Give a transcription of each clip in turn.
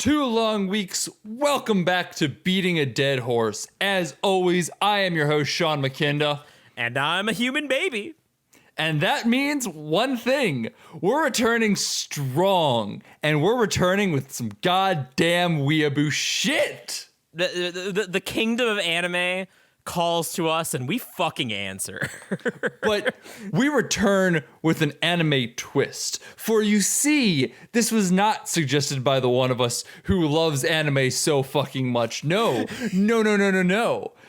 2 long weeks, welcome back to Beating a Dead Horse. As always, I am your host, Sean McKinda. And I'm a human baby. And that means one thing. We're returning strong. And we're returning with some goddamn weeaboo shit. The kingdom of anime calls to us and we fucking answer. But we return with an anime twist. For you see, this was not suggested by the one of us who loves anime so fucking much. No.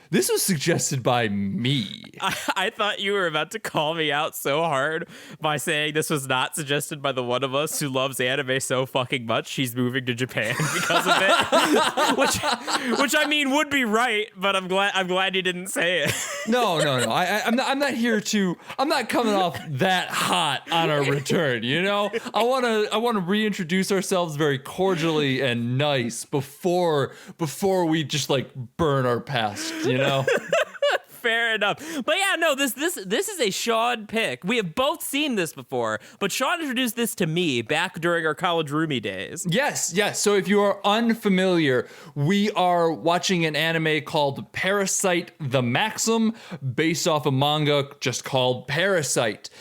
This was suggested by me. I thought you were about to call me out so hard by saying this was not suggested by the one of us who loves anime so fucking much she's moving to Japan because of it. which I mean would be right, but I'm glad you didn't say it. No. I'm not here to. I'm not coming off that hot on our return. You know, I want to reintroduce ourselves very cordially and nice before we just like burn our past. You know. Fair enough. But yeah, no, this is a Sean pick. We have both seen this before, but Sean introduced this to me back during our college roomie days. Yes. So if you are unfamiliar, we are watching an anime called Parasyte-the Maxim, based off a manga just called Parasyte.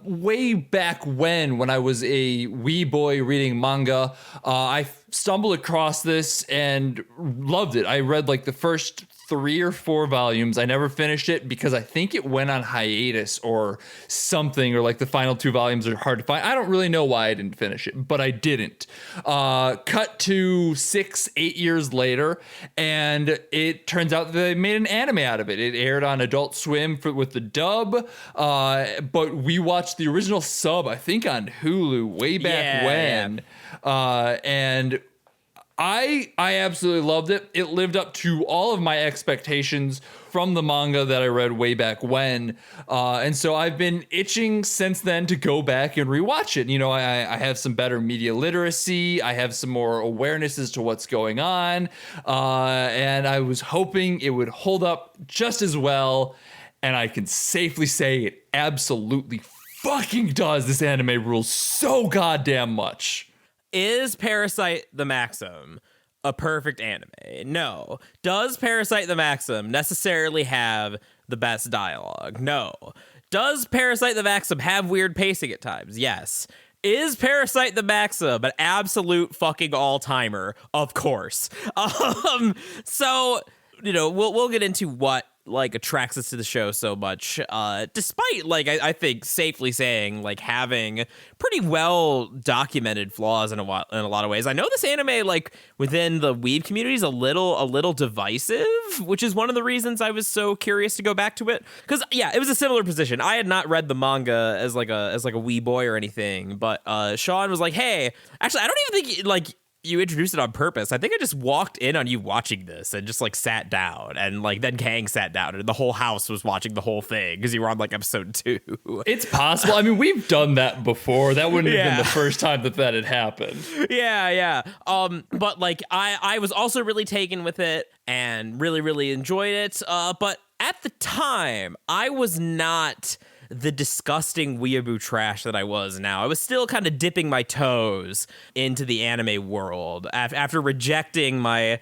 Way back when I was a wee boy reading manga, I stumbled across this and loved it. I read like the first 3 or 4 volumes. I never finished it because I think it went on hiatus or something, or like the final 2 volumes are hard to find. I don't really know why I didn't finish it, but I didn't. Cut to 6-8 years later, and it turns out that they made an anime out of it. It aired on Adult Swim with the dub, but we watched the original sub, I think, on Hulu way back when. Yeah. And I absolutely loved it. It lived up to all of my expectations from the manga that I read way back when. And so I've been itching since then to go back and rewatch it. You know, I have some better media literacy. I have some more awareness as to what's going on. And I was hoping it would hold up just as well. And I can safely say it absolutely fucking does. This anime rules so goddamn much. Is Parasyte-the Maxim a perfect anime? No. Does Parasyte-the Maxim necessarily have the best dialogue? No. Does Parasyte-the Maxim have weird pacing at times? Yes. Is Parasyte-the Maxim an absolute fucking all-timer? Of course. So, you know, we'll get into what like attracts us to the show so much, despite like I think safely saying like having pretty well documented flaws in a lot of ways. I know this anime like within the weeb community is a little divisive, which is one of the reasons I was so curious to go back to it, because yeah, it was a similar position. I had not read the manga as like a wee boy or anything, but Sean was like, hey, actually I don't even think like you introduced it on purpose. I think I just walked in on you watching this and just like sat down, and like then Kang sat down and the whole house was watching the whole thing because you were on like episode 2. It's possible. I mean, we've done that before. That wouldn't have been the first time that had happened. Yeah. But like I was also really taken with it and really enjoyed it. But at the time, I was not the disgusting weeaboo trash that I was now. I was still kind of dipping my toes into the anime world after rejecting my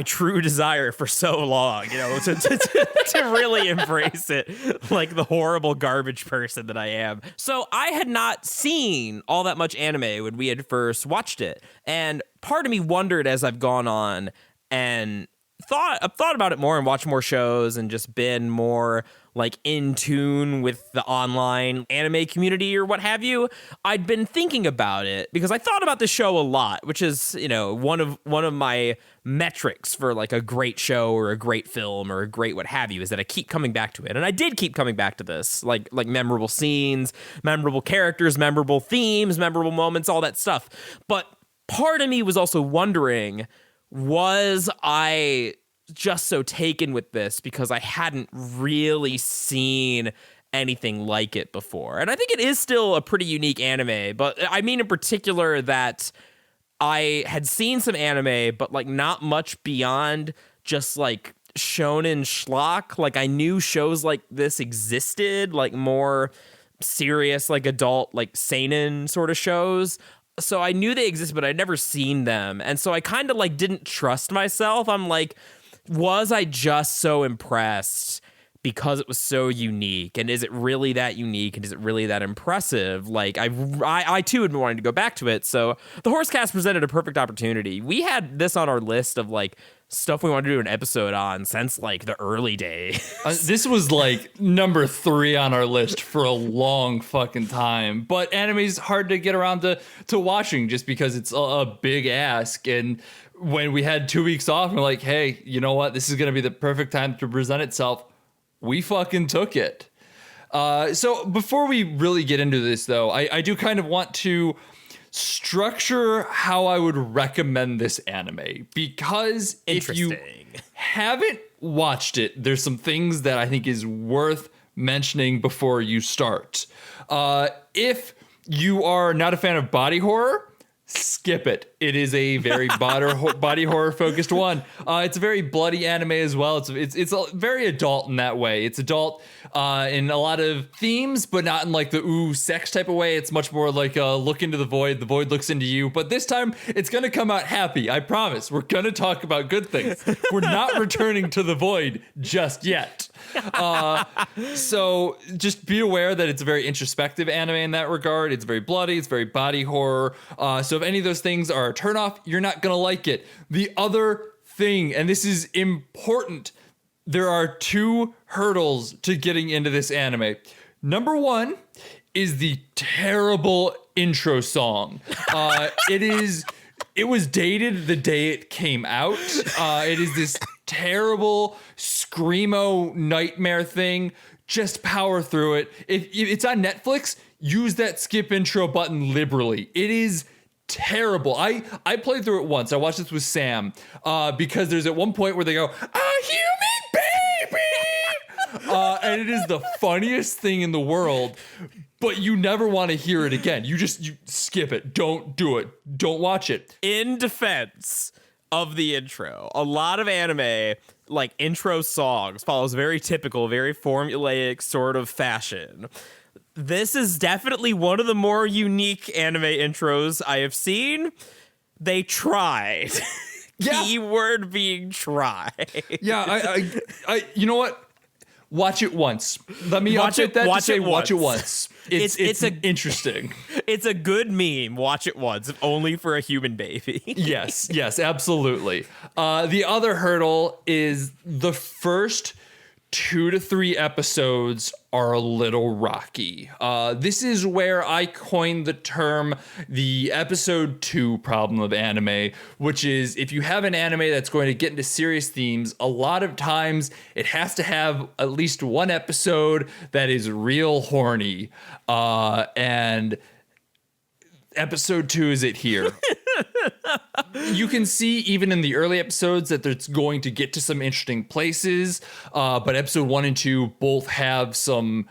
true desire for so long, you know, to really embrace it like the horrible garbage person that I am. So I had not seen all that much anime when we had first watched it. And part of me wondered as I've gone on and I've thought about it more and watched more shows and just been more like in tune with the online anime community or what have you. I'd been thinking about it because I thought about the show a lot, which is, you know, one of my metrics for like a great show or a great film or a great what have you, is that I keep coming back to it. And I did keep coming back to this, like memorable scenes, memorable characters, memorable themes, memorable moments, all that stuff. But part of me was also wondering, was I just so taken with this because I hadn't really seen anything like it before? And I think it is still a pretty unique anime, but I mean in particular that I had seen some anime, but like not much beyond just like shonen schlock. Like I knew shows like this existed, like more serious, like adult, like seinen sort of shows. So I knew they existed, but I'd never seen them. And so I kind of like didn't trust myself. I'm like, was I just so impressed because it was so unique? And is it really that unique? And is it really that impressive? Like I too had been wanting to go back to it. So the Horsecast presented a perfect opportunity. We had this on our list of like stuff we wanted to do an episode on since like the early days. This was like number 3 on our list for a long fucking time. But anime's hard to get around to watching just because it's a big ask. And when we had 2 weeks off, we're like, hey, you know what? This is going to be the perfect time to present itself. We fucking took it. So before we really get into this, though, I do kind of want to structure how I would recommend this anime, because if you haven't watched it, there's some things that I think is worth mentioning before you start. If you are not a fan of body horror, skip it. It is a very body horror focused one. It's a very bloody anime as well. It's very adult in that way. It's adult in a lot of themes, but not in like the sex type of way. It's much more like a look into the void looks into you. But this time it's gonna come out happy. I promise. We're gonna talk about good things. We're not returning to the void just yet. So just be aware that it's a very introspective anime in that regard. It's very bloody. It's very body horror. So if any of those things are a turnoff, you're not going to like it. The other thing, and this is important, there are 2 hurdles to getting into this anime. Number 1 is the terrible intro song. It was dated the day it came out. It is this terrible screamo nightmare thing. Just power through it. If it's on Netflix, use that skip intro button liberally. It is terrible. I played through it once. I watched this with Sam because there's at one point where they go, "A human baby," and it is the funniest thing in the world. But you never want to hear it again. You skip it. Don't do it. Don't watch it. In defense of the intro, a lot of anime, like intro songs, follows very typical, very formulaic sort of fashion. This is definitely one of the more unique anime intros I have seen. They tried. Yeah. Keyword being try. Yeah, I you know what? Watch it once. Let me update that to say watch it once. It's interesting. It's a good meme. Watch it once, if only for a human baby. Yes, absolutely. The other hurdle is the first 2 to 3 episodes are a little rocky. This is where I coined the term the episode 2 problem of anime, which is if you have an anime that's going to get into serious themes, a lot of times it has to have at least one episode that is real horny. And episode 2 is it here. You can see even in the early episodes that it's going to get to some interesting places, but episode 1 and 2 both have some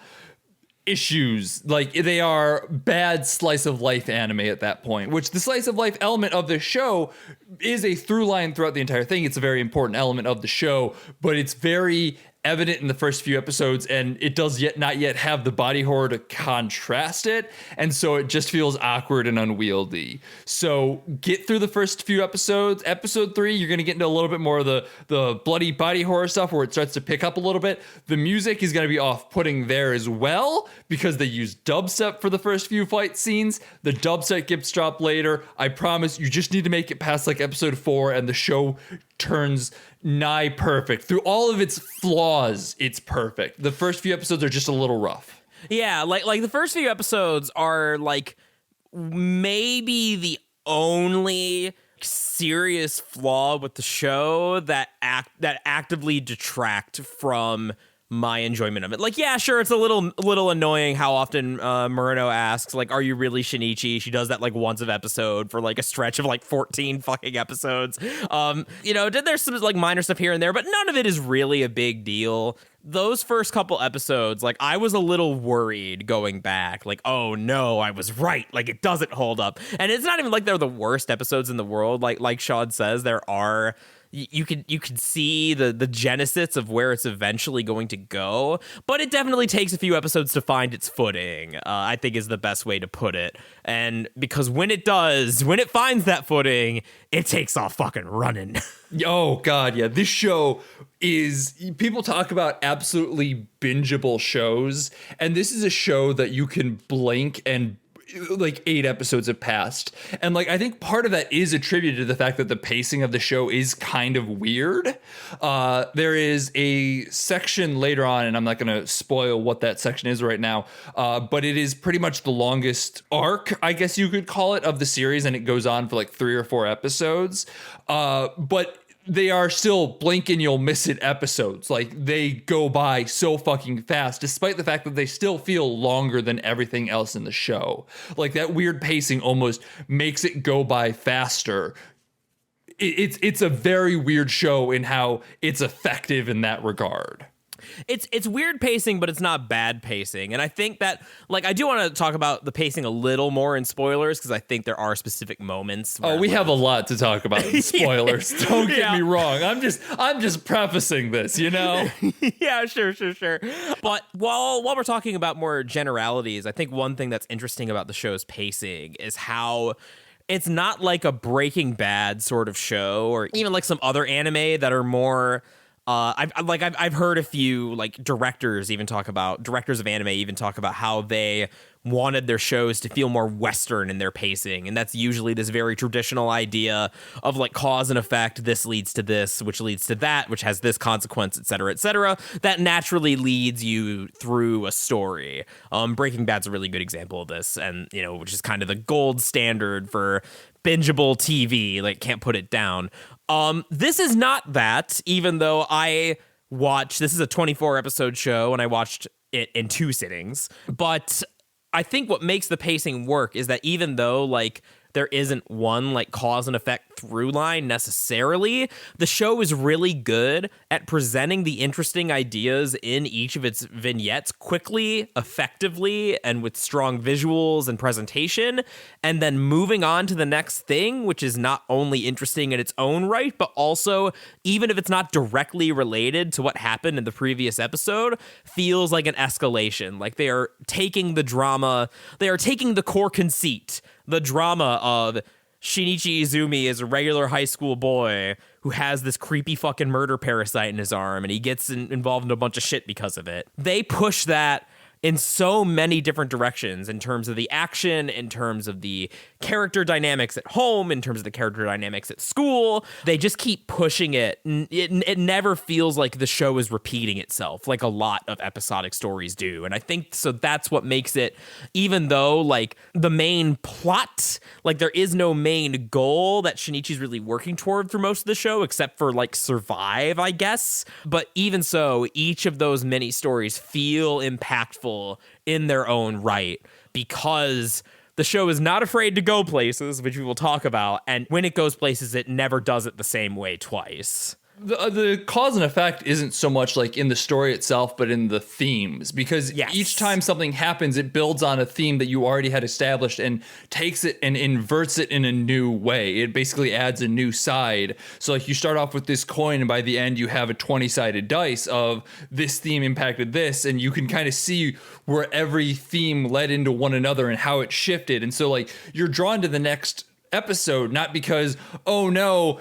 issues. Like they are bad slice of life anime at that point, which the slice of life element of the show is a through line throughout the entire thing. It's a very important element of the show, but it's very evident in the first few episodes, and it does not yet have the body horror to contrast it, and so it just feels awkward and unwieldy. So get through the first few episodes. Episode 3, you're going to get into a little bit more of the bloody body horror stuff where it starts to pick up a little bit. The music is going to be off-putting there as well because they use dubstep for the first few fight scenes. The dubstep gets dropped later. I promise you just need to make it past like episode 4 and the show turns nigh perfect. Through all of its flaws, it's perfect. The first few episodes are just a little rough. Yeah, like the first few episodes are like maybe the only serious flaw with the show that actively detract from my enjoyment of it. Like, yeah, sure, it's a little annoying how often Murano asks, like, are you really Shinichi? She does that like once an episode for like a stretch of like 14 fucking episodes. There's some like minor stuff here and there, but none of it is really a big deal. Those first couple episodes, like, I was a little worried going back, like, oh no, I was right, like it doesn't hold up. And it's not even like they're the worst episodes in the world. Like Sean says, there are you could see the genesis of where it's eventually going to go, but it definitely takes a few episodes to find its footing. I think is the best way to put it. And because when it finds that footing, it takes off fucking running. Oh God, yeah. This show is, people talk about absolutely bingeable shows, and this is a show that you can blink and like 8 episodes have passed. And like I think part of that is attributed to the fact that the pacing of the show is kind of weird. There is a section later on, and I'm not going to spoil what that section is right now, but it is pretty much the longest arc, I guess you could call it, of the series, and it goes on for like 3 or 4 episodes. But they are still blink and you'll miss it episodes. Like they go by so fucking fast, despite the fact that they still feel longer than everything else in the show. Like that weird pacing almost makes it go by faster. It's a very weird show in how it's effective in that regard. It's weird pacing, but it's not bad pacing. And I think that, like, I do want to talk about the pacing a little more in spoilers, because I think there are specific moments. Oh, we have a lot to talk about in spoilers. Don't get me wrong. I'm just prefacing this, you know? Yeah, sure. But while we're talking about more generalities, I think one thing that's interesting about the show's pacing is how it's not like a Breaking Bad sort of show, or even like some other anime that are more. I've heard a few like directors of anime even talk about how they wanted their shows to feel more Western in their pacing. And that's usually this very traditional idea of like cause and effect. This leads to this, which leads to that, which has this consequence, et cetera, that naturally leads you through a story. Breaking Bad's a really good example of this, and, you know, which is kind of the gold standard for bingeable TV, like can't put it down. This is not that, even though this is a 24 episode show and I watched it in 2 sittings, but I think what makes the pacing work is that even though like there isn't one like cause and effect through line necessarily, the show is really good at presenting the interesting ideas in each of its vignettes quickly, effectively, and with strong visuals and presentation, and then moving on to the next thing, which is not only interesting in its own right, but also, even if it's not directly related to what happened in the previous episode, feels like an escalation. Like they are taking the drama, they are taking the core conceit, the drama of Shinichi Izumi is a regular high school boy who has this creepy fucking murder parasite in his arm, and he gets involved in a bunch of shit because of it. They push that in so many different directions, in terms of the action, in terms of the character dynamics at home, in terms of the character dynamics at school. They just keep pushing it. It never feels like the show is repeating itself like a lot of episodic stories do. And I think so that's what makes it, even though like the main plot, like there is no main goal that Shinichi's really working toward for most of the show, except for like survive, I guess. But even so, each of those mini stories feel impactful in their own right, because the show is not afraid to go places, which we will talk about, and when it goes places, it never does it the same way twice. The cause and effect isn't so much like in the story itself, but in the themes, because each time something happens, it builds on a theme that you already had established and takes it and inverts it in a new way. It basically adds a new side. So like you start off with this coin, and by the end you have a 20-sided dice of this theme impacted this, and you can kind of see where every theme led into one another and how it shifted. And so like you're drawn to the next episode, not because, oh no,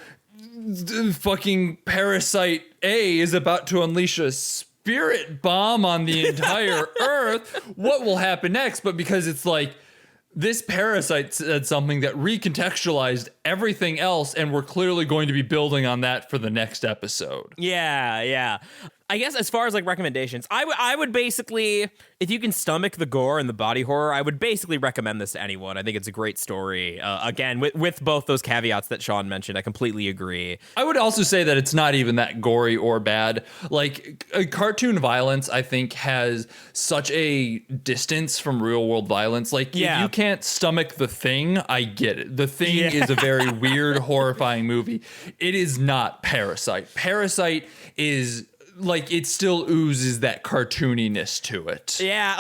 fucking Parasyte-the is about to unleash a spirit bomb on the entire earth. What will happen next? But because it's like, this parasite said something that recontextualized everything else, and we're clearly going to be building on that for the next episode. Yeah. I guess as far as like recommendations, I would basically, if you can stomach the gore and the body horror, I would basically recommend this to anyone. I think it's a great story. Again, with both those caveats that Sean mentioned, I completely agree. I would also say that it's not even that gory or bad. Like cartoon violence, I think, has such a distance from real world violence. Like if you can't stomach The Thing, I get it. The Thing is a very weird, horrifying movie. It is not Parasyte. Parasyte is like, it still oozes that cartooniness to it. Yeah,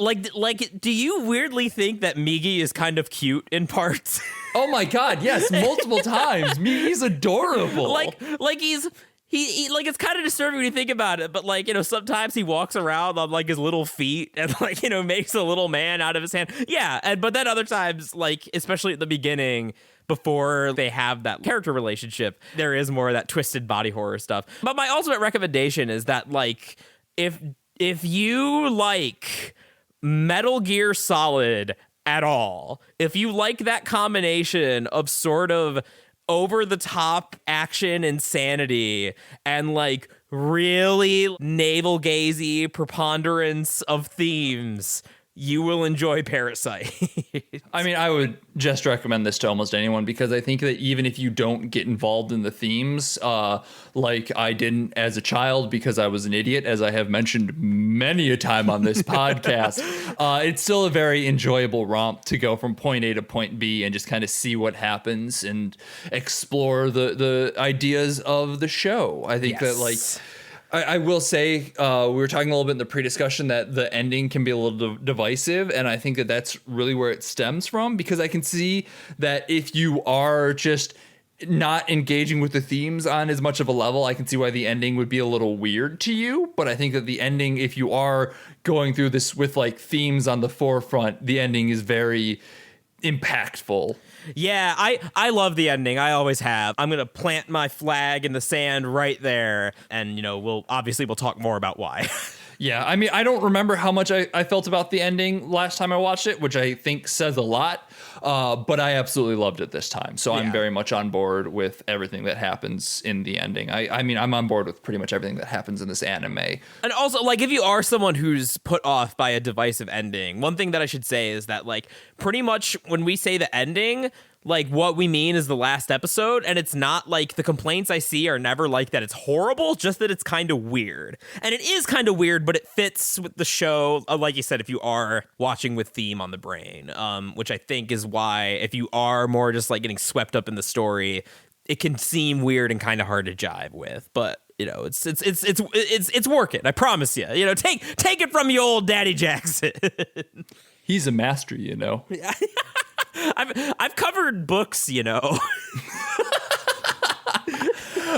Like, do you weirdly think that Migi is kind of cute in parts? Oh my God, yes, multiple times. Migi's adorable. like he like, it's kind of disturbing when you think about it, but like, sometimes he walks around on like his little feet and like, makes a little man out of his hand. Yeah, but then other times, like especially at the beginning, before they have that character relationship, there is more of that twisted body horror stuff. But my ultimate recommendation is that, like, if you like Metal Gear Solid at all, if you like that combination of sort of over the top action insanity and like really navel gazy preponderance of themes, you will enjoy Parasyte. I mean, I would just recommend this to almost anyone, because I think that even if you don't get involved in the themes, like I didn't as a child because I was an idiot, as I have mentioned many a time on this podcast, it's still a very enjoyable romp to go from point A to point B and just kind of see what happens and explore the ideas of the show. I think that, like, I will say, we were talking a little bit in the pre-discussion that the ending can be a little divisive, and I think that that's really where it stems from, because I can see that if you are just not engaging with the themes on as much of a level, I can see why the ending would be a little weird to you. But I think that the ending, if you are going through this with like themes on the forefront, the ending is very impactful. Yeah, I love the ending. I always have. I'm gonna plant my flag in the sand right there, and we'll talk more about why. Yeah, I mean, I don't remember how much I felt about the ending last time I watched it, which I think says a lot, but I absolutely loved it this time. So I'm very much on board with everything that happens in the ending. I mean, I'm on board with pretty much everything that happens in this anime. And also, like, if you are someone who's put off by a divisive ending, one thing that I should say is that, like, pretty much when we say the ending, like, what we mean is the last episode, and it's not like the complaints I see are never like that it's horrible, just that it's kind of weird. And it is kind of weird, but it fits with the show, like you said, if you are watching with theme on the brain, which I think is why, if you are more just like getting swept up in the story, it can seem weird and kind of hard to jive with. But it's working. I promise you. Take it from you, old Daddy Jackson. He's a master, I've covered books,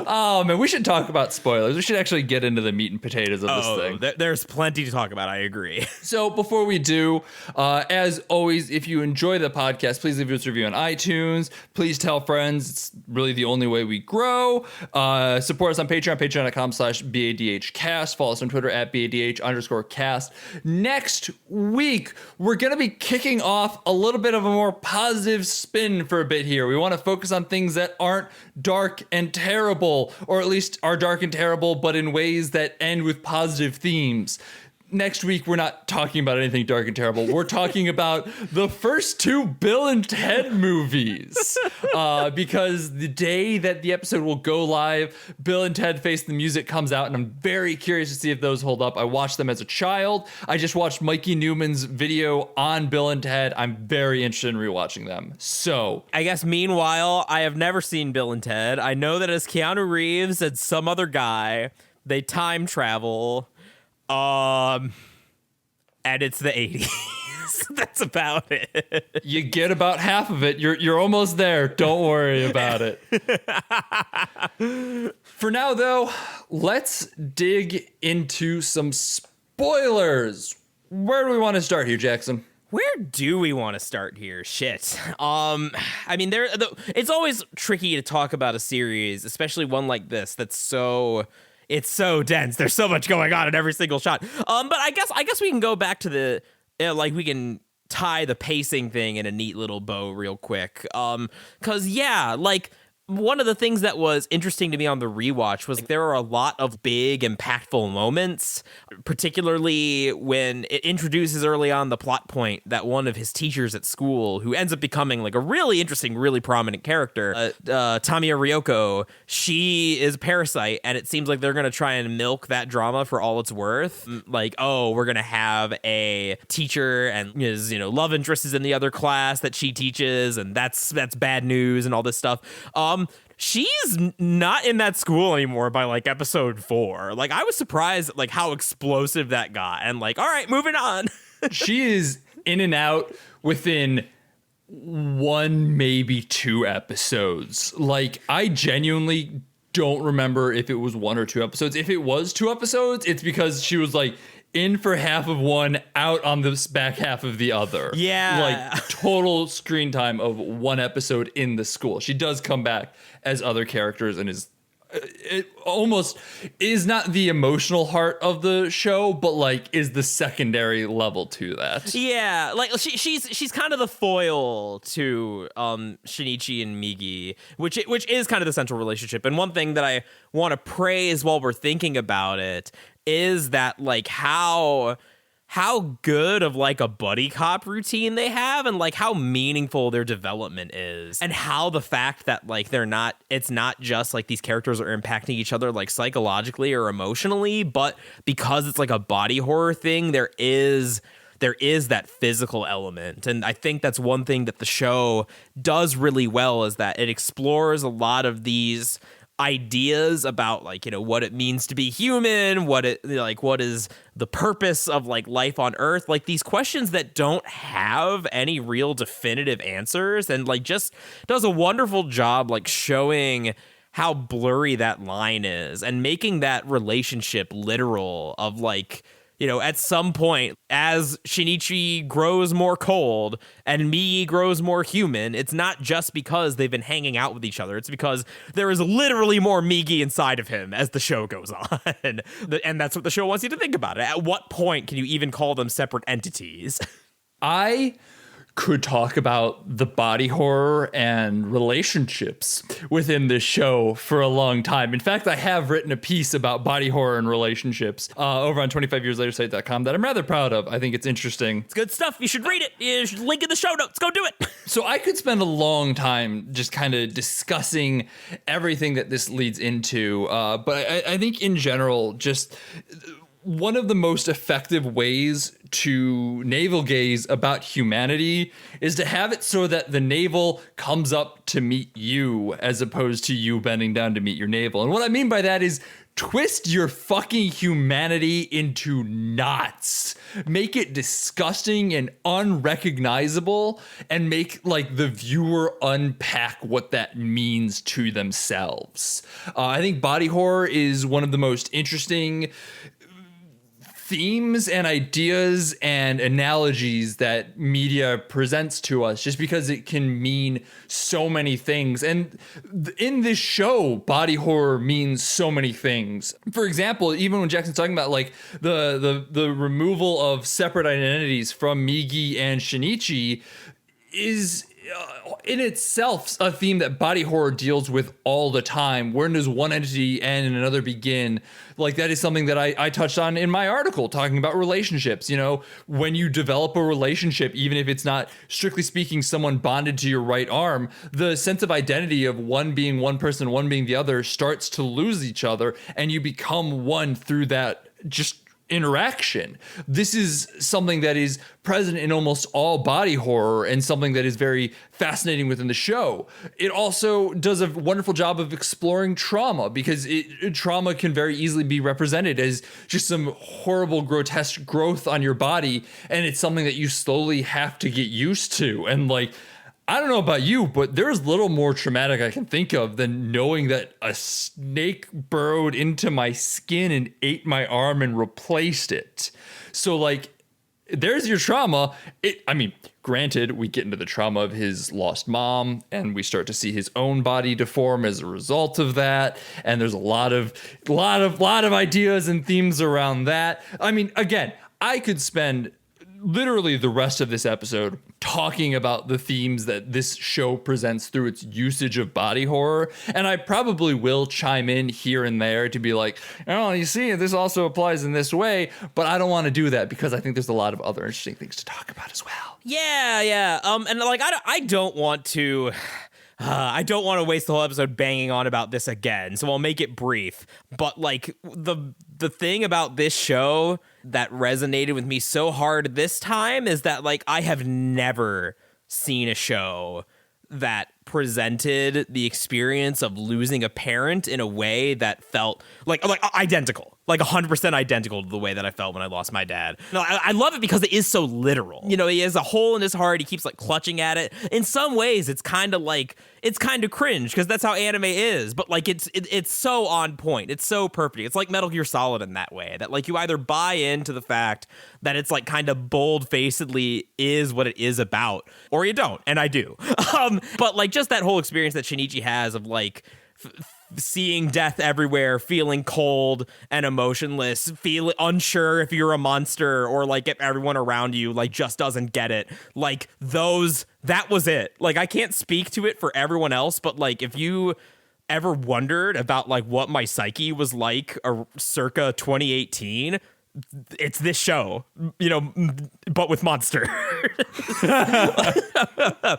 Oh man, we should talk about spoilers. We should actually get into the meat and potatoes of this thing. There's plenty to talk about. I agree. So before we do, as always, if you enjoy the podcast, please leave us a review on iTunes. Please tell friends. It's really the only way we grow. Support us on Patreon, patreon.com/BADHcast. Follow us on Twitter @BADH_cast. Next week, we're going to be kicking off a little bit of a more positive spin for a bit here. We want to focus on things that aren't dark and terrible, or at least are dark and terrible, but in ways that end with positive themes. Next week, we're not talking about anything dark and terrible. We're talking about the first two Bill and Ted movies. Because the day that the episode will go live, Bill and Ted Face the Music comes out, and I'm very curious to see if those hold up. I watched them as a child. I just watched Mikey Newman's video on Bill and Ted. I'm very interested in rewatching them. So, I guess meanwhile, I have never seen Bill and Ted. I know that it's Keanu Reeves and some other guy. They time travel. And it's the 80s. That's about it. You get about half of it. You're almost there. Don't worry about it. For now, though, let's dig into some spoilers. Where do we want to start here, Jackson? Where do we want to start here? Shit. I mean, it's always tricky to talk about a series, especially one like this that's so... It's so dense. There's so much going on in every single shot. But I guess we can go back to we can tie the pacing thing in a neat little bow real quick. 'Cause one of the things that was interesting to me on the rewatch was there are a lot of big, impactful moments, particularly when it introduces early on the plot point that one of his teachers at school, who ends up becoming like a really interesting, really prominent character, Tamiya Ryoko, she is a parasite, and it seems like they're going to try and milk that drama for all it's worth. Like, oh, we're going to have a teacher and his, love interest is in the other class that she teaches, and that's bad news and all this stuff. She's not in that school anymore by like episode 4. Like, I was surprised at like how explosive that got, and like, all right, moving on. She is in and out within one, maybe two episodes. Like, I genuinely don't remember if it was one or two episodes. If it was two episodes, it's because she was like in for half of one, out on the back half of the other. Yeah. Like, total screen time of one episode in the school. She does come back as other characters and is it almost is not the emotional heart of the show, but like is the secondary level to that. Yeah, like she's kind of the foil to Shinichi and Migi, which is kind of the central relationship. And one thing that I want to praise while we're thinking about it is that like how good of like a buddy cop routine they have, and like how meaningful their development is, and how the fact that like it's not just like these characters are impacting each other like psychologically or emotionally, but because it's like a body horror thing, there is that physical element. And I think that's one thing that the show does really well, is that it explores a lot of these ideas about like, you know, what it means to be human, what is the purpose of like life on Earth, like these questions that don't have any real definitive answers, and like just does a wonderful job like showing how blurry that line is and making that relationship literal of like, you know, at some point, as Shinichi grows more cold and Mii grows more human, it's not just because they've been hanging out with each other. It's because there is literally more Migi inside of him as the show goes on. And that's what the show wants you to think about. At what point can you even call them separate entities? I could talk about the body horror and relationships within this show for a long time. In fact, I have written a piece about body horror and relationships over on 25yearslatersite.com that I'm rather proud of. I think it's interesting. It's good stuff. You should read it. You should link in the show notes. Go do it. So I could spend a long time just kind of discussing everything that this leads into. But I think in general, just one of the most effective ways to navel gaze about humanity is to have it so that the navel comes up to meet you as opposed to you bending down to meet your navel. And what I mean by that is twist your fucking humanity into knots. Make it disgusting and unrecognizable, and make like the viewer unpack what that means to themselves. I think body horror is one of the most interesting themes and ideas and analogies that media presents to us, just because it can mean so many things. And in this show, body horror means so many things. For example, even when Jackson's talking about like the removal of separate identities from Migi and Shinichi is in itself a theme that body horror deals with all the time. Where does one entity end and another begin? Like, that is something that I touched on in my article talking about relationships. You know, when you develop a relationship, even if it's not strictly speaking someone bonded to your right arm, the sense of identity of one being one person, one being the other starts to lose each other, and you become one through that just interaction. This is something that is present in almost all body horror, and something that is very fascinating within the show. It also does a wonderful job of exploring trauma, because trauma can very easily be represented as just some horrible, grotesque growth on your body, and it's something that you slowly have to get used to. And like, I don't know about you, but there's little more traumatic I can think of than knowing that a snake burrowed into my skin and ate my arm and replaced it. So like, there's your trauma. Granted, we get into the trauma of his lost mom, and we start to see his own body deform as a result of that. And there's a lot of ideas and themes around that. I mean, again, I could spend literally the rest of this episode talking about the themes that this show presents through its usage of body horror. And I probably will chime in here and there to be like, oh, you see, this also applies in this way. But I don't want to do that, because I think there's a lot of other interesting things to talk about as well. Yeah. And like, I don't want to waste the whole episode banging on about this again, so I'll make it brief. But like, the thing about this show that resonated with me so hard this time is that like, I have never seen a show that presented the experience of losing a parent in a way that felt like identical, like 100% identical to the way that I felt when I lost my dad. No, I love it because it is so literal. You know, he has a hole in his heart. He keeps like clutching at it. In some ways, it's kind of cringe because that's how anime is. But like it's so on point. It's so perfect. It's like Metal Gear Solid in that way, that like you either buy into the fact that it's like kind of bold-facedly is what it is about, or you don't, and I do. But like just that whole experience that Shinichi has of like seeing death everywhere, feeling cold and emotionless, feeling unsure if you're a monster or like if everyone around you like just doesn't get it. Like that was it. Like I can't speak to it for everyone else, but like if you ever wondered about like what my psyche was like circa 2018, it's this show, you know, but with monster.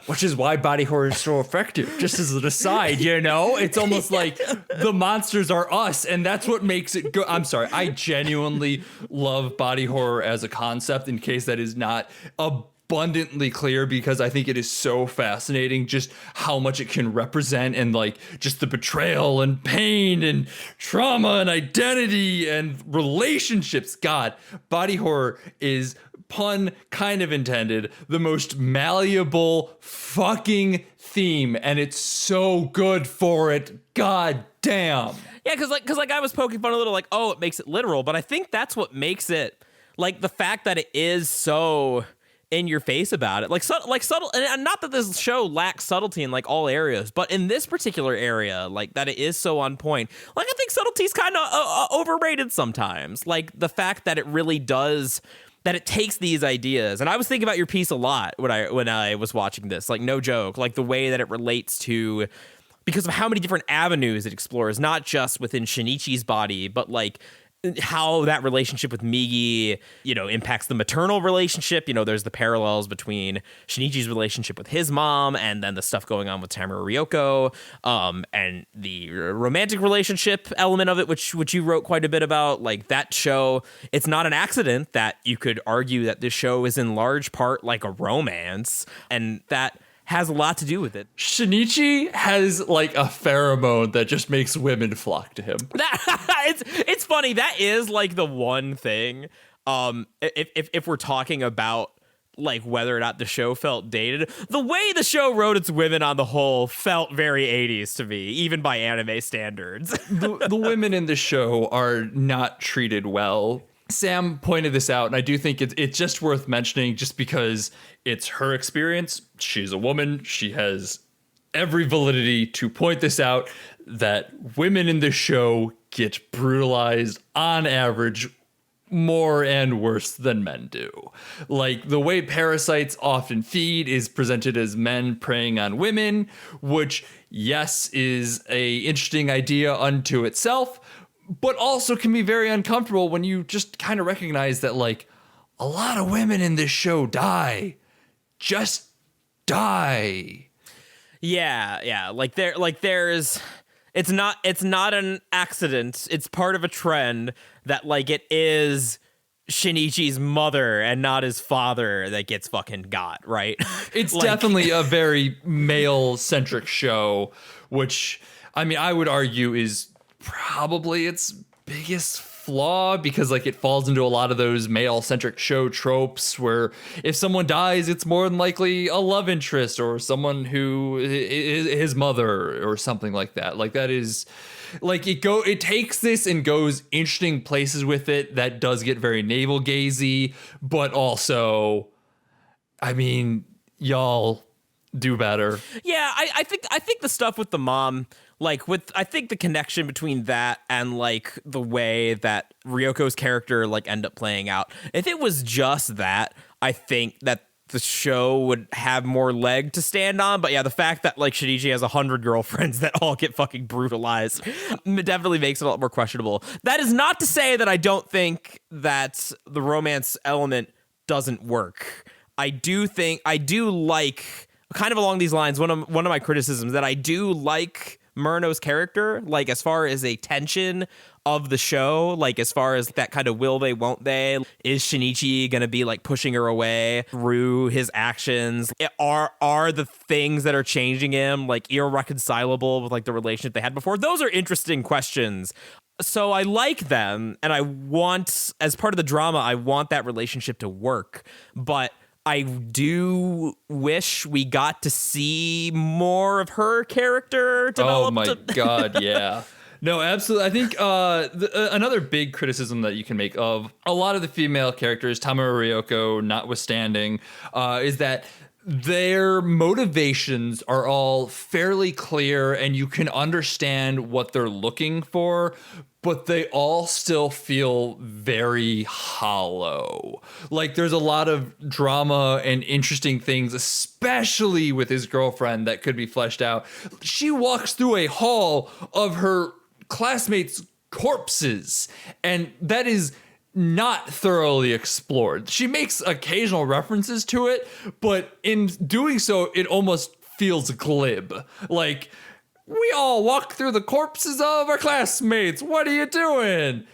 Which is why body horror is so effective. Just as an aside, you know, it's almost like the monsters are us, and that's what makes it good. I'm sorry, I genuinely love body horror as a concept, in case that is not abundantly clear, because I think it is so fascinating just how much it can represent, and like just the betrayal and pain and trauma and identity and relationships. God, body horror is, pun kind of intended, the most malleable fucking theme, and it's so good for it. God damn. Yeah, because I was poking fun a little, like, oh, it makes it literal, but I think that's what makes it, like, the fact that it is so in your face about it, like subtle, and not that this show lacks subtlety in like all areas, but in this particular area, like that it is so on point. Like I think subtlety's kind of overrated sometimes. Like the fact that it really does, that it takes these ideas, and I was thinking about your piece a lot when I was watching this. Like no joke, like the way that it relates to, because of how many different avenues it explores, not just within Shinichi's body, but like how that relationship with Migi, you know, impacts the maternal relationship. You know, there's the parallels between Shinichi's relationship with his mom and then the stuff going on with Tamura Ryoko, and the romantic relationship element of it, which you wrote quite a bit about. Like that show, it's not an accident that you could argue that this show is in large part like a romance, and that has a lot to do with it. Shinichi has like a pheromone that just makes women flock to him. It's funny. That is like the one thing. If we're talking about like whether or not the show felt dated, the way the show wrote its women on the whole felt very 80s to me, even by anime standards. The women in the show are not treated well. Sam pointed this out, and I do think it's just worth mentioning, just because it's her experience. She's a woman. She has every validity to point this out, that women in the show get brutalized on average more and worse than men do. Like the way parasites often feed is presented as men preying on women, which yes is a interesting idea unto itself, but also can be very uncomfortable when you just kind of recognize that like a lot of women in this show just die. Yeah. It's not an accident. It's part of a trend that like it is Shinichi's mother and not his father that gets fucking got, right? It's like, definitely a very male-centric show, which I mean I would argue is probably its biggest flaw, because like it falls into a lot of those male-centric show tropes where if someone dies, it's more than likely a love interest or someone who is his mother or something like that. Like that is like it takes this and goes interesting places with it that does get very navel gazy, but also, I mean, y'all do better. Yeah, I think the stuff with the mom, like I think the connection between that and like the way that Ryoko's character like end up playing out, if it was just that, I think that the show would have more leg to stand on. But yeah, the fact that like Shinichi has 100 girlfriends that all get fucking brutalized, it definitely makes it a lot more questionable. That is not to say that I don't think that the romance element doesn't work. I do like, kind of along these lines, one of my criticisms, that I do like Murno's character, like as far as a tension of the show, like as far as that kind of will they, won't they? Is Shinichi gonna be like pushing her away through his actions? Are the things that are changing him like irreconcilable with like the relationship they had before? Those are interesting questions. So I like them, and I want, as part of the drama, I want that relationship to work, but I do wish we got to see more of her character develop. Oh my God, yeah. No, absolutely. I think another big criticism that you can make of a lot of the female characters, Tamara Ryoko notwithstanding, is that their motivations are all fairly clear and you can understand what they're looking for, but they all still feel very hollow. Like there's a lot of drama and interesting things, especially with his girlfriend, that could be fleshed out. She walks through a hall of her classmates' corpses, and that is not thoroughly explored. She makes occasional references to it, but in doing so, it almost feels glib. Like, we all walk through the corpses of our classmates. What are you doing?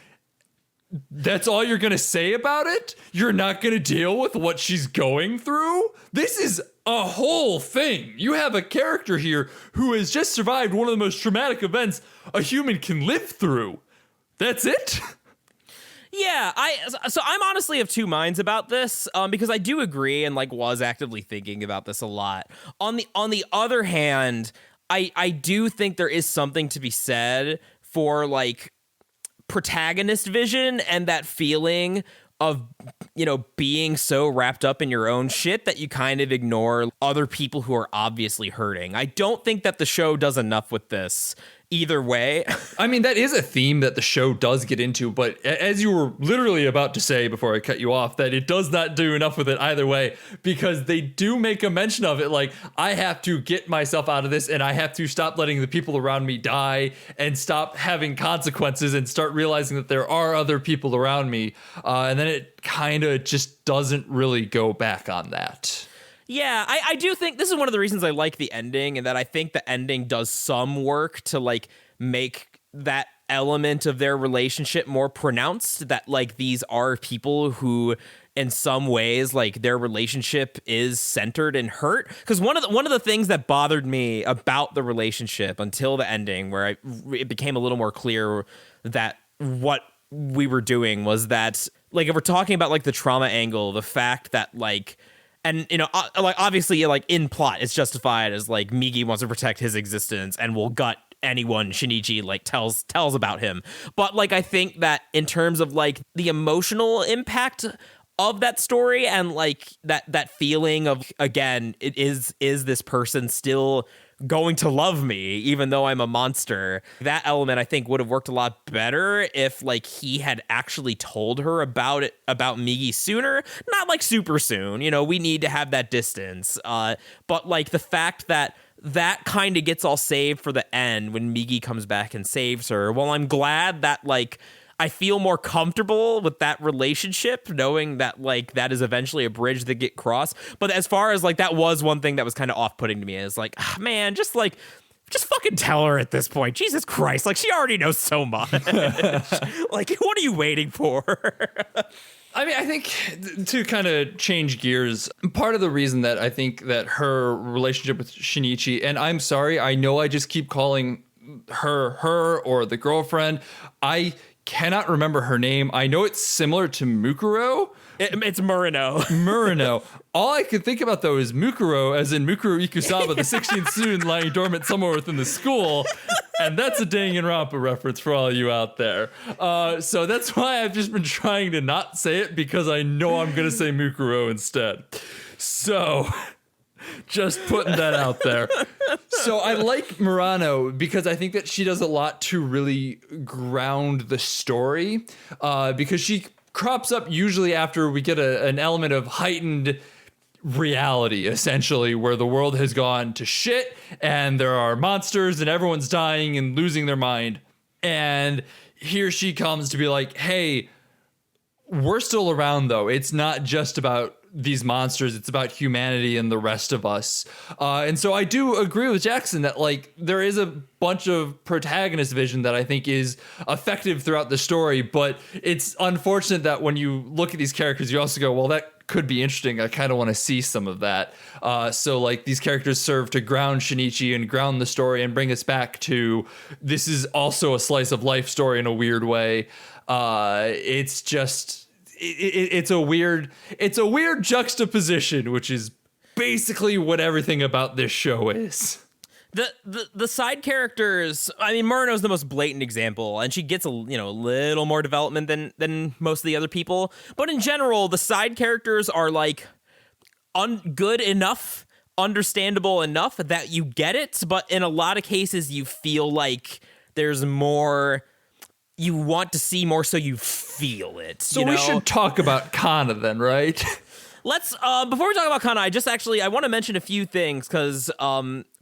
That's all you're going to say about it? You're not going to deal with what she's going through? This is a whole thing. You have a character here who has just survived one of the most traumatic events a human can live through. That's it? Yeah, I'm honestly of two minds about this, because I do agree and like was actively thinking about this a lot. On the other hand, I do think there is something to be said for like protagonist vision and that feeling of, you know, being so wrapped up in your own shit that you kind of ignore other people who are obviously hurting. I don't think that the show does enough with this either way. I mean, that is a theme that the show does get into, but as you were literally about to say before I cut you off, that it does not do enough with it either way, because they do make a mention of it. Like, I have to get myself out of this, and I have to stop letting the people around me die and stop having consequences and start realizing that there are other people around me. And then it kind of just doesn't really go back on that. Yeah, I do think this is one of the reasons I like the ending, and that I think the ending does some work to like make that element of their relationship more pronounced, that like these are people who in some ways like their relationship is centered in hurt. Because one of the things that bothered me about the relationship until the ending, where it became a little more clear that what we were doing was that, like, if we're talking about like the trauma angle, the fact that like, and, you know, like, obviously, like, in plot, it's justified as, like, Migi wants to protect his existence and will gut anyone Shinichi, like, tells about him. But, like, I think that in terms of, like, the emotional impact of that story and, like, that feeling of, again, is this person still going to love me even though I'm a monster, that element I think would have worked a lot better if like he had actually told her about Migi sooner, not like super soon, you know, we need to have that distance, but like the fact that kind of gets all saved for the end when Migi comes back and saves her. Well, I'm glad that like I feel more comfortable with that relationship, knowing that like that is eventually a bridge that get crossed. But as far as like that was one thing that was kind of off-putting to me, is like, man, just fucking tell her at this point. Jesus Christ, like she already knows so much. Like, what are you waiting for? I mean, I think to kind of change gears, part of the reason that I think that her relationship with Shinichi, and I'm sorry, I know I just keep calling her or the girlfriend, I cannot remember her name. I know it's similar to Mukuro. It's Murano. Murano. All I could think about, though, is Mukuro, as in Mukuro Ikusaba, the 16th student lying dormant somewhere within the school. And that's a Danganronpa reference for all you out there. So that's why I've just been trying to not say it, because I know I'm going to say Mukuro instead. So just putting that out there. So I like Murano because I think that she does a lot to really ground the story, because she crops up usually after we get an element of heightened reality, essentially, where the world has gone to shit and there are monsters and everyone's dying and losing their mind. And here she comes to be like, hey, we're still around, though. It's not just about these monsters. It's about humanity and the rest of us. And so I do agree with Jackson that like there is a bunch of protagonist vision that I think is effective throughout the story, but it's unfortunate that when you look at these characters, you also go, well, that could be interesting. I kind of want to see some of that. So like these characters serve to ground Shinichi and ground the story and bring us back to this is also a slice of life story in a weird way. It's just it's a weird juxtaposition, which is basically what everything about this show is. The side characters, I mean, Murano's the most blatant example, and she gets a little more development than most of the other people. But in general, the side characters are like good enough, understandable enough that you get it. But in a lot of cases, you feel like there's more. You want to see more, so you feel it. So we should talk about Kana then, right? Let's before we talk about Kana, I want to mention a few things because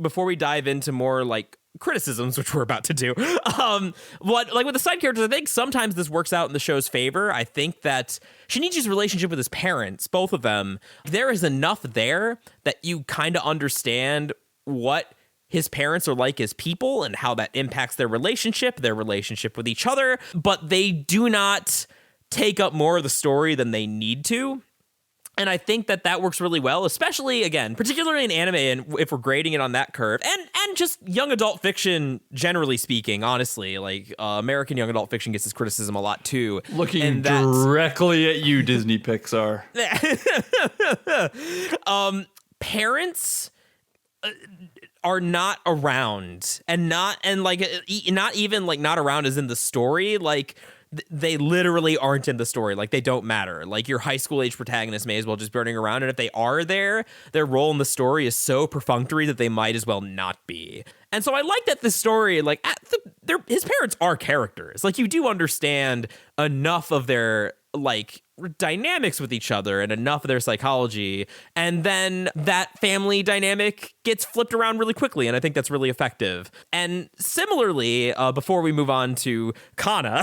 before we dive into more like criticisms, which we're about to do, with the side characters, I think sometimes this works out in the show's favor. I think that Shinichi's relationship with his parents, both of them, there is enough there that you kind of understand what his parents are like as people and how that impacts their relationship with each other, but they do not take up more of the story than they need to. And I think that works really well, especially, again, particularly in anime, and if we're grading it on that curve, and just young adult fiction, generally speaking, honestly, like American young adult fiction gets this criticism a lot too. Looking directly at you, Disney Pixar. Parents are not around, and not even like not around as in the story, like. They literally aren't in the story. Like, they don't matter. Like, your high school age protagonist may as well just be running around. And if they are there, their role in the story is so perfunctory that they might as well not be. And so I like that this story, like, his parents are characters. Like, you do understand enough of their, like, dynamics with each other and enough of their psychology. And then that family dynamic gets flipped around really quickly. And I think that's really effective. And similarly, before we move on to Kana,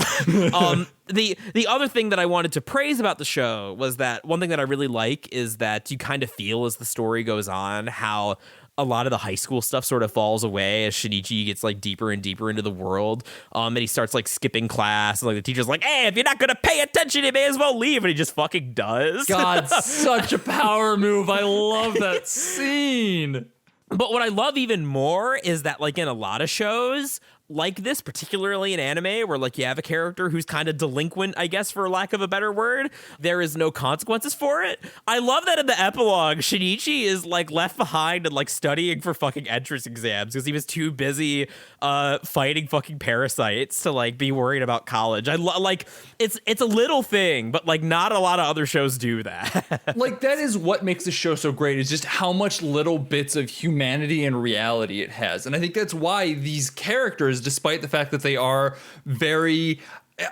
the other thing that I wanted to praise about the show was that one thing that I really like is that you kind of feel as the story goes on how a lot of the high school stuff sort of falls away as Shinichi gets like deeper and deeper into the world. And he starts like skipping class. And like the teacher's like, hey, if you're not going to pay attention, you may as well leave. And he just fucking does. God, such a power move. I love that scene. But what I love even more is that like in a lot of shows like this, particularly in anime, where like you have a character who's kind of delinquent, I guess, for lack of a better word, there is no consequences for it. I love that in the epilogue, Shinichi is like left behind and like studying for fucking entrance exams because he was too busy fighting fucking parasites to like be worried about college. Like it's a little thing, but like not a lot of other shows do that. Like that is what makes the show so great, is just how much little bits of humanity and reality it has. And I think that's why these characters, despite the fact that they are very,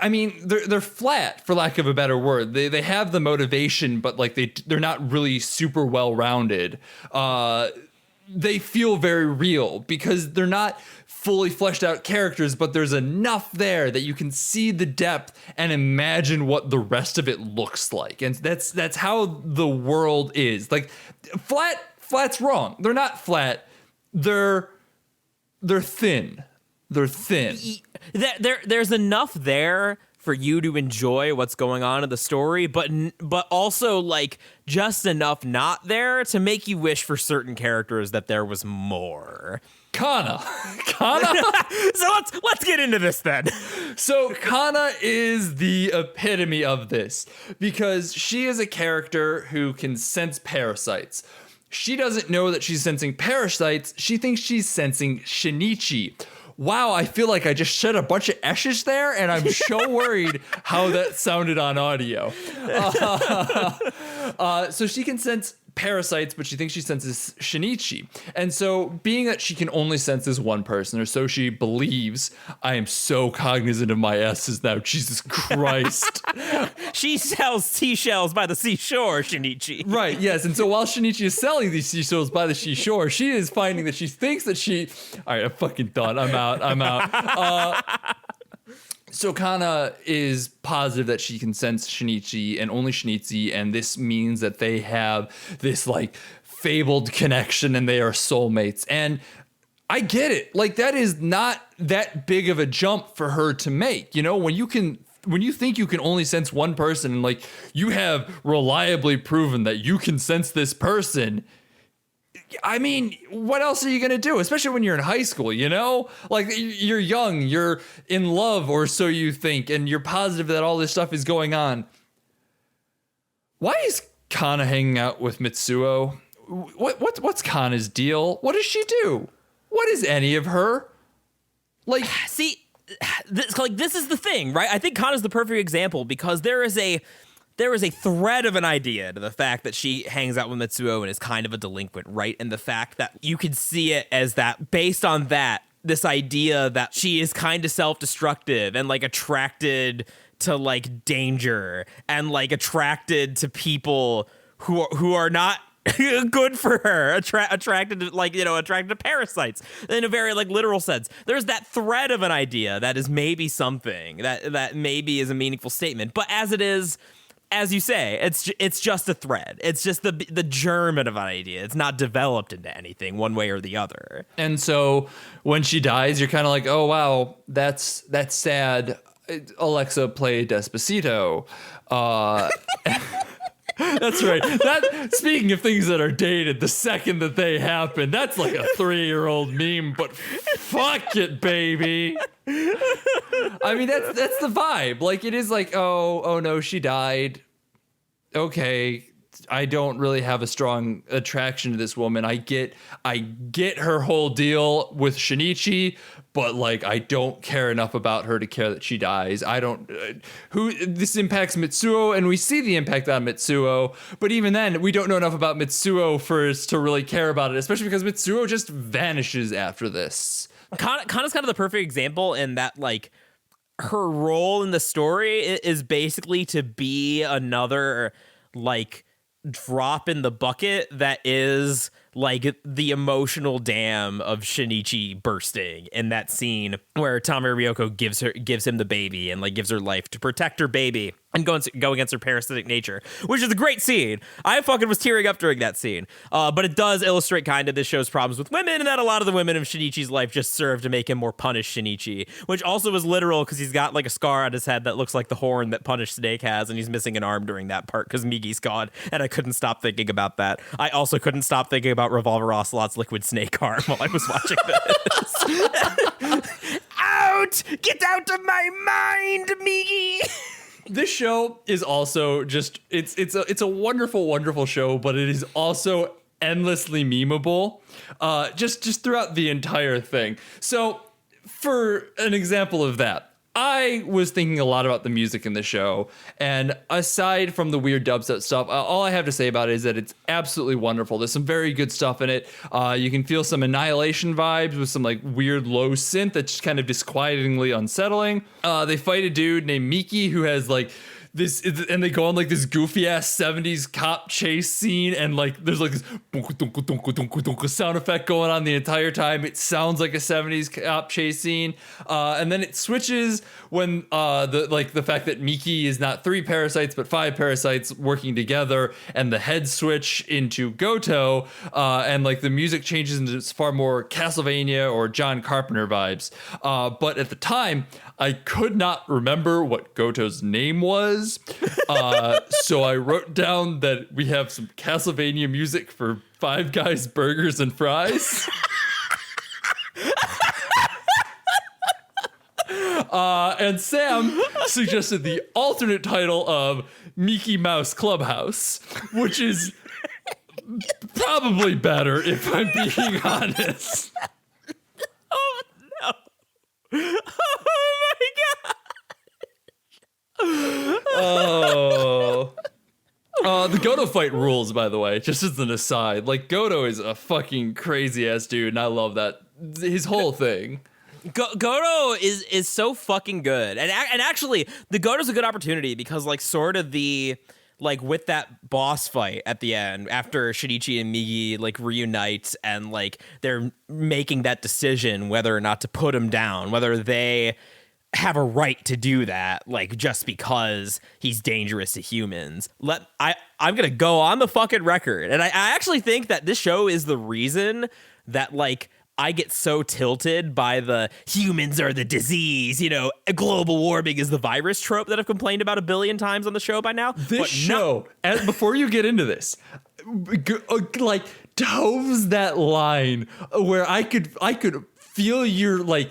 I mean, they're flat, for lack of a better word. They have the motivation, but like they're not really super well rounded. They feel very real because they're not fully fleshed out characters, but there's enough there that you can see the depth and imagine what the rest of it looks like. And that's how the world is. Like flat's wrong. They're not flat. They're thin. They're thin. There's enough there for you to enjoy what's going on in the story, but also like just enough not there to make you wish for certain characters that there was more. Kana. So let's get into this then. So Kana is the epitome of this because she is a character who can sense parasites. She doesn't know that she's sensing parasites. She thinks she's sensing Shinichi. Wow, I feel like I just said a bunch of S's there, and I'm so worried how that sounded on audio. So she can sense parasites, but she thinks she senses Shinichi. And so being that she can only sense this one person, or so she believes, I am so cognizant of my S's now, Jesus Christ. She sells seashells by the seashore, Shinichi. Right, yes. And so while Shinichi is selling these seashells by the seashore, she is finding that she thinks that all right, I'm fucking done. I'm out. So Kana is positive that she can sense Shinichi and only Shinichi, and this means that they have this like fabled connection and they are soulmates. And I get it. Like, that is not that big of a jump for her to make. You know, when you think you can only sense one person and like you have reliably proven that you can sense this person, I mean, what else are you going to do? Especially when you're in high school, you know? Like, you're young, you're in love, or so you think, and you're positive that all this stuff is going on. Why is Kana hanging out with Mitsuo? What's Kana's deal? What does she do? What is any of her? Like, see, this is the thing, right? I think Kana's the perfect example because there is a thread of an idea to the fact that she hangs out with Mitsuo and is kind of a delinquent, right? And the fact that you can see it as that, based on that, this idea that she is kind of self-destructive and like attracted to like danger and like attracted to people who are not good for her, attracted to attracted to parasites in a very like literal sense. There's that thread of an idea that is maybe something that maybe is a meaningful statement, but as it is, as you say, it's just a thread. It's just the germ of an idea. It's not developed into anything one way or the other. And so when she dies, you're kind of like, oh wow, that's sad. Alexa, play Despacito. That's right. That, speaking of things that are dated, the second that they happen, that's like a 3-year-old meme, but fuck it, baby. I mean, that's the vibe. Like, it is like, oh no, she died. Okay, I don't really have a strong attraction to this woman. I get her whole deal with Shinichi, but like, I don't care enough about her to care that she dies. I don't. This impacts Mitsuo, and we see the impact on Mitsuo, but even then, we don't know enough about Mitsuo for us to really care about it, especially because Mitsuo just vanishes after this. Kana's kind of the perfect example in that, like, her role in the story is basically to be another, like, drop in the bucket that is like the emotional dam of Shinichi bursting in that scene where Tamura Ryoko gives him the baby and like gives her life to protect her baby and go against her parasitic nature, which is a great scene. I fucking was tearing up during that scene. But it does illustrate kind of this show's problems with women, and that a lot of the women of Shinichi's life just serve to make him more punished Shinichi, which also is literal because he's got like a scar on his head that looks like the horn that Punished Snake has, and he's missing an arm during that part because Migi's gone, and I couldn't stop thinking about that. I also couldn't stop thinking about Revolver Ocelot's liquid snake arm while I was watching this. Out! Get out of my mind, Migi! This show is also just it's a wonderful, wonderful show, but it is also endlessly memeable, just throughout the entire thing. So, for an example of that, I was thinking a lot about the music in the show, and aside from the weird dubstep stuff, all I have to say about it is that it's absolutely wonderful. There's some very good stuff in it. You can feel some Annihilation vibes with some like weird low synth that's just kind of disquietingly unsettling. They fight a dude named Miki who has like this, and they go on like this goofy ass 70s cop chase scene, and like there's like this sound effect going on the entire time. It sounds like a 70s cop chase scene, and then it switches when the fact that Miki is not 3 parasites but 5 parasites working together, and the heads switch into Goto, and like the music changes into far more Castlevania or John Carpenter vibes. But at the time, I could not remember what Goto's name was. So I wrote down that we have some Castlevania music for Five Guys Burgers and Fries. And Sam suggested the alternate title of Mickey Mouse Clubhouse, which is probably better if I'm being honest. Oh no. Oh my god. The Goto fight rules, by the way, just as an aside. Like, Goto is a fucking crazy ass dude, and I love that. His whole thing. Goto is so fucking good. And actually, the Goto's a good opportunity because, like, sort of the, like, with that boss fight at the end, after Shinichi and Migi, like, reunite and, like, they're making that decision whether or not to put him down, whether they have a right to do that, like, just because he's dangerous to humans. I'm gonna go on the fucking record, and I actually think that this show is the reason that, like, I get so tilted by the humans are the disease, global warming is the virus trope that I've complained about 1 billion times on the show by now. This show, before you get into this, like, toves that line where I could feel your, like,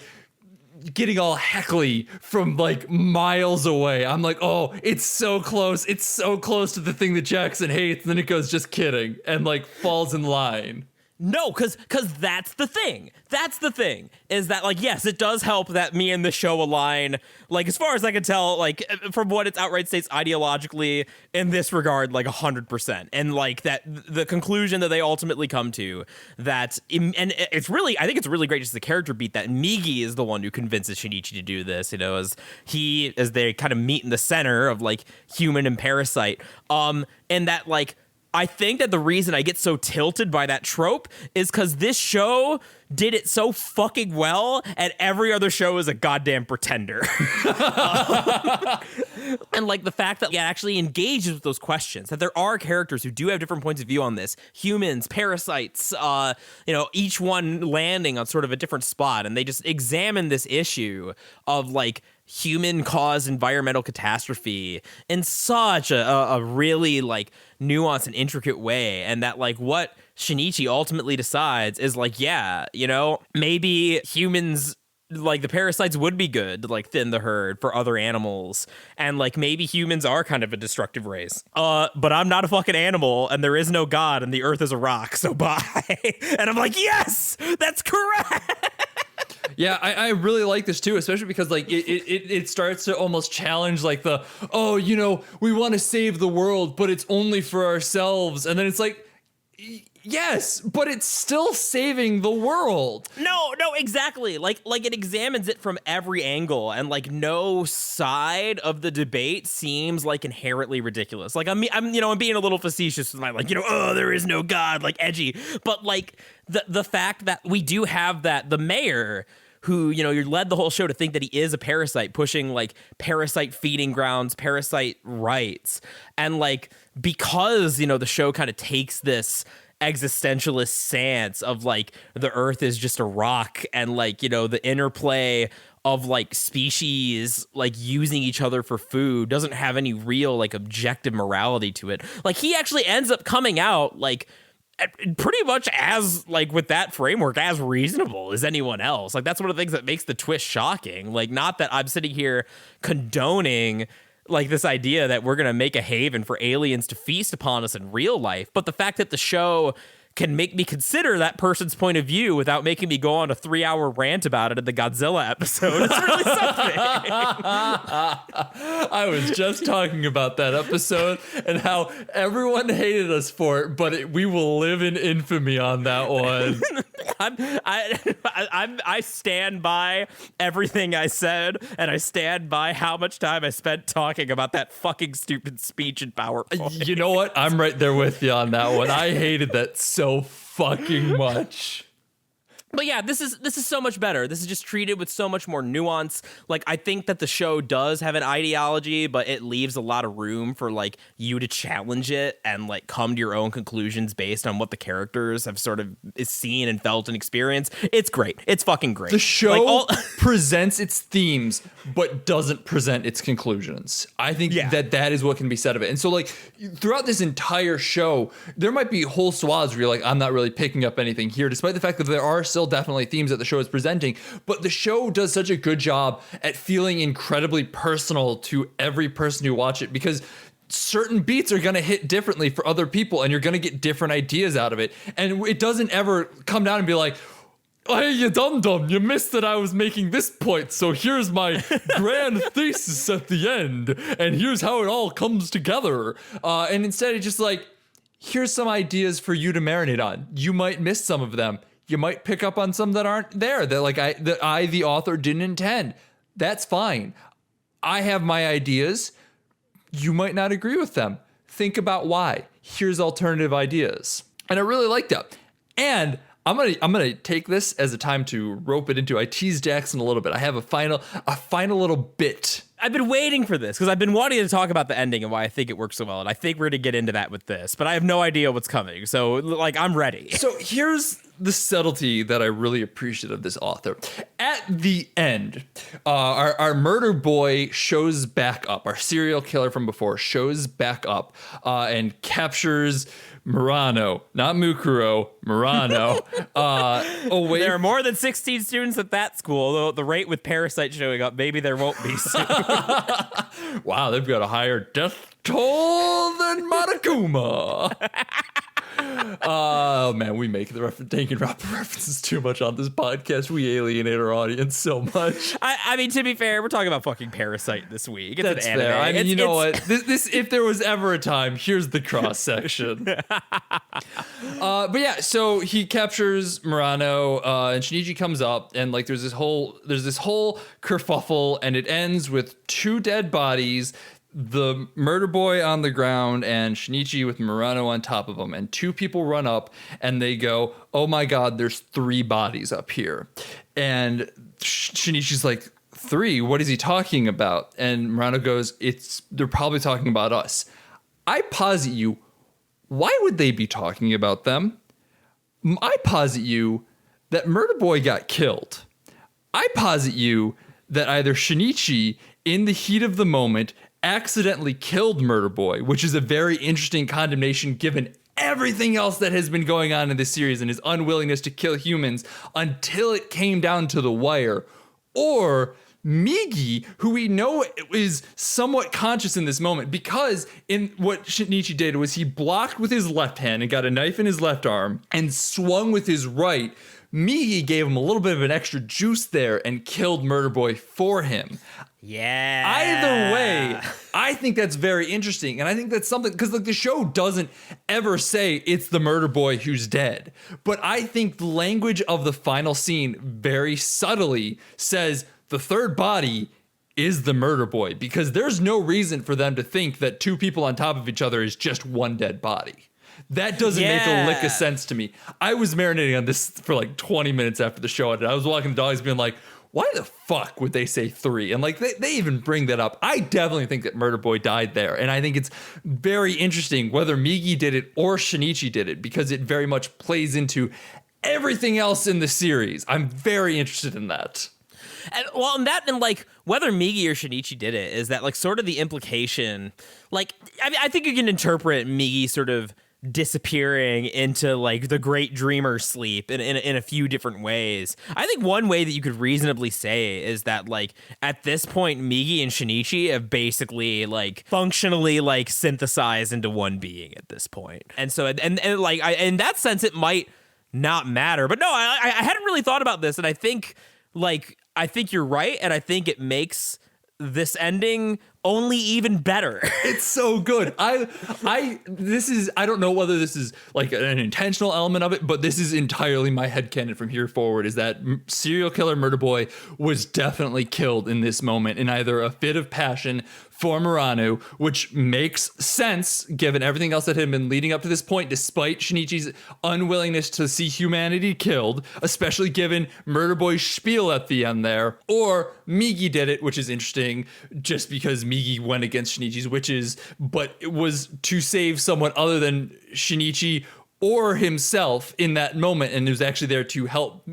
getting all heckly from, like, miles away. I'm like, oh, it's so close. It's so close to the thing that Jackson hates. And then it goes, just kidding, and, like, falls in line. No, because that's the thing. That's the thing, is that, like, yes, it does help that me and the show align, like, as far as I can tell, like, from what it's outright states ideologically in this regard, like, 100%. And, like, that the conclusion that they ultimately come to, that, and it's really, I think it's really great just the character beat that Migi is the one who convinces Shinichi to do this, as they kind of meet in the center of, like, human and parasite. And that, like, I think that the reason I get so tilted by that trope is because this show did it so fucking well, and every other show is a goddamn pretender. And, like, the fact that it actually engages with those questions, that there are characters who do have different points of view on this, humans, parasites, each one landing on sort of a different spot, and they just examine this issue of, like, human-caused environmental catastrophe in such a really, like, nuanced and intricate way, and that, like, what Shinichi ultimately decides is, like, yeah, maybe humans, like, the parasites would be good to, like, thin the herd for other animals, and, like, maybe humans are kind of a destructive race, but I'm not a fucking animal, and there is no God, and the earth is a rock, so bye. And I'm like, yes, that's correct. Yeah, I really like this too, especially because, like, it starts to almost challenge, like, we want to save the world, but it's only for ourselves. And then it's like, yes, but it's still saving the world. No, exactly. Like it examines it from every angle, and, like, no side of the debate seems, like, inherently ridiculous. Like, I'm being a little facetious with my, like, there is no God, like, edgy. But, like, the fact that we do have that, the mayor, who, you're led the whole show to think that he is a parasite, pushing, like, parasite feeding grounds, parasite rights. And, like, because, the show kind of takes this existentialist stance of, like, the earth is just a rock, and, like, the interplay of, like, species, like, using each other for food doesn't have any real, like, objective morality to it. Like, he actually ends up coming out, like, pretty much as, like, with that framework, as reasonable as anyone else. Like, that's one of the things that makes the twist shocking. Like, not that I'm sitting here condoning, like, this idea that we're gonna make a haven for aliens to feast upon us in real life, but the fact that the show can make me consider that person's point of view without making me go on a 3-hour rant about it in the Godzilla episode. It's really something. I was just talking about that episode and how everyone hated us for it, but we will live in infamy on that one. I stand by everything I said, and I stand by how much time I spent talking about that fucking stupid speech in PowerPoint. You know what? I'm right there with you on that one. I hated that so fucking much. But yeah, this is so much better. This is just treated with so much more nuance. Like, I think that the show does have an ideology, but it leaves a lot of room for, like, you to challenge it and, like, come to your own conclusions based on what the characters have sort of seen and felt and experienced. It's great. It's fucking great. The show presents its themes, but doesn't present its conclusions. I think that is what can be said of it. And so, like, throughout this entire show, there might be whole swaths where you're like, I'm not really picking up anything here, despite the fact that there are still definitely themes that the show is presenting, but the show does such a good job at feeling incredibly personal to every person who watch it, because certain beats are going to hit differently for other people, and you're going to get different ideas out of it. And it doesn't ever come down and be like, hey, you dum-dum, you missed that I was making this point, so here's my grand thesis at the end, and here's how it all comes together. And instead, it's just like, here's some ideas for you to marinate on. You might miss some of them. You might pick up on some that aren't there, that I, the author, didn't intend. That's fine. I have my ideas. You might not agree with them. Think about why. Here's alternative ideas. And I really like that. And I'm gonna take this as a time to rope it into. I teased Jackson a little bit. I have a final little bit. I've been waiting for this because I've been wanting to talk about the ending and why I think it works so well, and I think we're gonna get into that with this, but I have no idea what's coming. So like, I'm ready. So here's the subtlety that I really appreciate of this author. At the end, our murder boy shows back up. Our serial killer from before shows back up and captures Murano, not Mukuro, Murano. Away. There are more than 16 students at that school, though the rate with Parasyte showing up, maybe there won't be soon. Wow, they've got a higher death toll than Monokuma. Oh man, we make the taking references too much on this podcast. We alienate our audience so much. I mean, to be fair, we're talking about fucking Parasyte this week. It's That's an anime. fair. I mean, you know what? This, if there was ever a time, here's the cross section. But yeah, so he captures Murano, and Shinichi comes up, and like there's this whole kerfuffle, and it ends with 2 dead bodies. The murder boy on the ground and Shinichi with Murano on top of him. And 2 people run up and they go, oh my God, there's 3 bodies up here. And Shinichi's like, 3? What is he talking about? And Murano goes, they're probably talking about us. I posit you, why would they be talking about them? I posit you that murder boy got killed. I posit you that either Shinichi, in the heat of the moment, accidentally killed Murder Boy, which is a very interesting condemnation given everything else that has been going on in this series and his unwillingness to kill humans until it came down to the wire. Or Migi, who we know is somewhat conscious in this moment, because in what Shinichi did was he blocked with his left hand and got a knife in his left arm and swung with his right. Migi gave him a little bit of an extra juice there and killed Murder Boy for him. Yeah. Either way, I think that's very interesting. And I think that's something, because like the show doesn't ever say it's the murder boy who's dead. But I think the language of the final scene very subtly says the third body is the murder boy, because there's no reason for them to think that 2 people on top of each other is just one dead body. That doesn't make a lick of sense to me. I was marinating on this for like 20 minutes after the show ended. I was walking the dogs being like, why the fuck would they say 3? And like they even bring that up. I definitely think that Murder Boy died there. And I think it's very interesting whether Migi did it or Shinichi did it, because it very much plays into everything else in the series. I'm very interested in that. And like whether Migi or Shinichi did it is that like sort of the implication. Like, I mean, I think you can interpret Migi sort of disappearing into like the great dreamer sleep in a few different ways. I think one way that you could reasonably say is that like at this point Migi and Shinichi have basically like functionally like synthesized into one being at this point. And so and like in that sense it might not matter. But no, I hadn't really thought about this, and I think you're right, and I think it makes this ending only even better. It's so good. I don't know whether this is like an intentional element of it, but this is entirely my headcanon from here forward, is that serial killer Murder Boy was definitely killed in this moment in either a fit of passion for Murano, which makes sense given everything else that had been leading up to this point, despite Shinichi's unwillingness to see humanity killed, especially given Murder Boy's spiel at the end there, or Migi did it, which is interesting just because Migi went against Shinichi's wishes, but it was to save someone other than Shinichi or himself in that moment, and it was actually there to help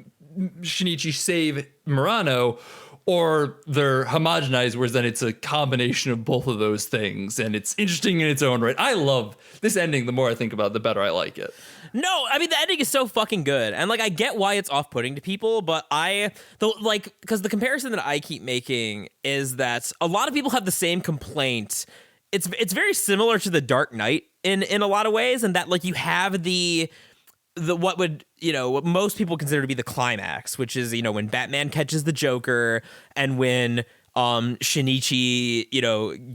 Shinichi save Murano. Or they're homogenized, whereas then it's a combination of both of those things, and it's interesting in its own right. I love this ending. The more I think about it, the better I like it. No, I mean, the ending is so fucking good, and like I get why it's off-putting to people, but because the comparison that I keep making is that a lot of people have the same complaint. It's very similar to The Dark Knight in a lot of ways, and that like you have the what would, what most people consider to be the climax, which is, when Batman catches the Joker and when Shinichi,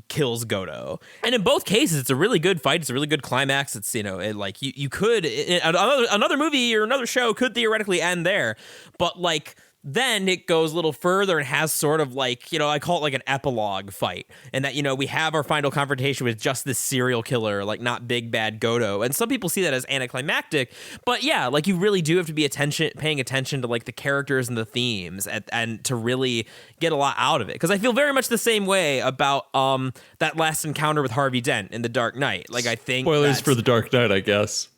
kills Goto. And in both cases, it's a really good fight. It's a really good climax. It's, like you could, another movie or another show could theoretically end there. But like then it goes a little further and has sort of like, I call it like an epilogue fight. And that, we have our final confrontation with just this serial killer, like not big bad Godo. And some people see that as anticlimactic. But yeah, like you really do have to be paying attention to like the characters and the themes and to really get a lot out of it. Because I feel very much the same way about that last encounter with Harvey Dent in The Dark Knight. Like I think spoilers for The Dark Knight, I guess.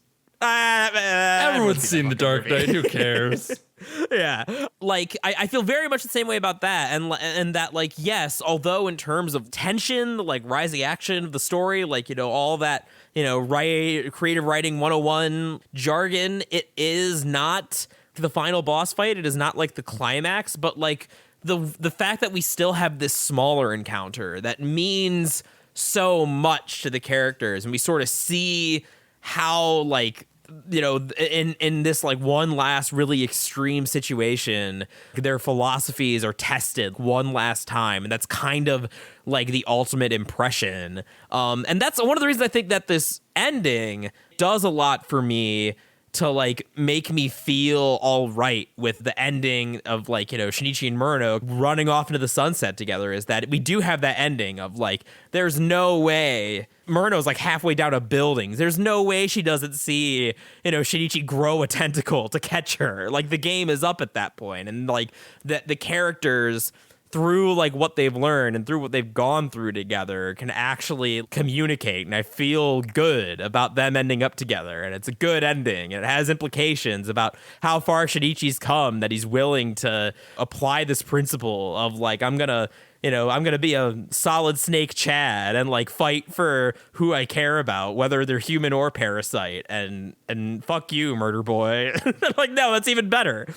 Everyone's seen The Dark Knight. Who cares? Yeah, like I feel very much the same way about that, and that like yes, although in terms of tension, like rising action of the story, like all that creative writing 101 jargon, it is not the final boss fight. It is not like the climax, but like the fact that we still have this smaller encounter that means so much to the characters, and we sort of see how like in this like one last really extreme situation, their philosophies are tested one last time, and that's kind of like the ultimate impression. And that's one of the reasons I think that this ending does a lot for me to like make me feel all right with the ending of like, Shinichi and Murano running off into the sunset together, is that we do have that ending of like, there's no way Murano's like halfway down a building. There's no way she doesn't see, Shinichi grow a tentacle to catch her. Like the game is up at that point. And like the characters through like what they've learned and through what they've gone through together can actually communicate, and I feel good about them ending up together, and it's a good ending, and it has implications about how far Shinichi's come, that he's willing to apply this principle of like, I'm gonna be a solid snake Chad and like fight for who I care about, whether they're human or parasite, and fuck you, murder boy. Like, no, that's even better.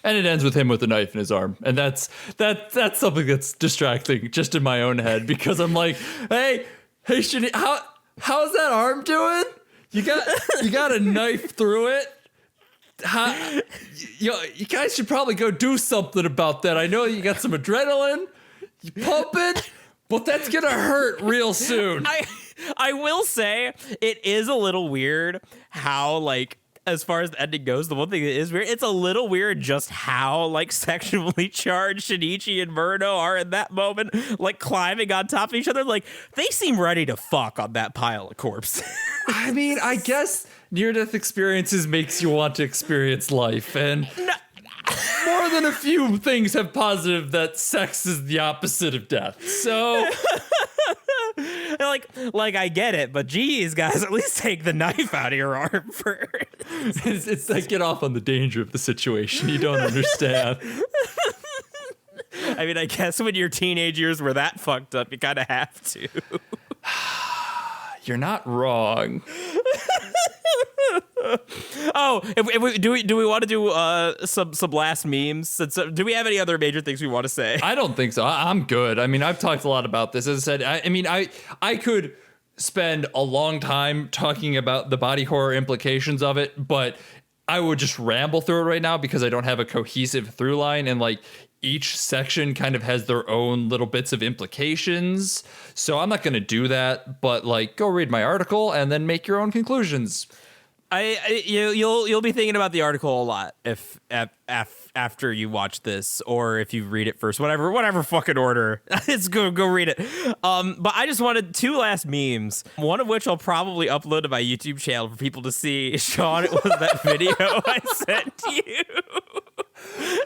And it ends with him with a knife in his arm. And that's something that's distracting just in my own head, because I'm like, hey, how's that arm doing? You got a knife through it. You guys should probably go do something about that. I know you got some adrenaline, you pumping, but that's gonna hurt real soon. I will say it is a little weird how like, as far as the ending goes, the one thing that is weird, it's a little weird just how like sexually charged Shinichi and Murano are in that moment, like climbing on top of each other. Like they seem ready to fuck on that pile of corpses. I mean, I guess near-death experiences makes you want to experience life, and more than a few things have positive that sex is the opposite of death. So like I get it, but geez, guys, at least take the knife out of your arm first. It's like, get off on the danger of the situation. You don't understand. I mean, I guess when your teenage years were that fucked up, you kind of have to. You're not wrong. Oh, do we want to do some last memes? Do we have any other major things we want to say? I don't think so. I'm good. I mean, I've talked a lot about this. As I said, I could spend a long time talking about the body horror implications of it, but I would just ramble through it right now because I don't have a cohesive through line, and like each section kind of has their own little bits of implications. So I'm not going to do that, but like go read my article and then make your own conclusions. You'll be thinking about the article a lot if after you watch this, or if you read it first, whatever fucking order. It's go read it. But I just wanted two last memes, one of which I'll probably upload to my YouTube channel for people to see. Sean, it was that video I sent you.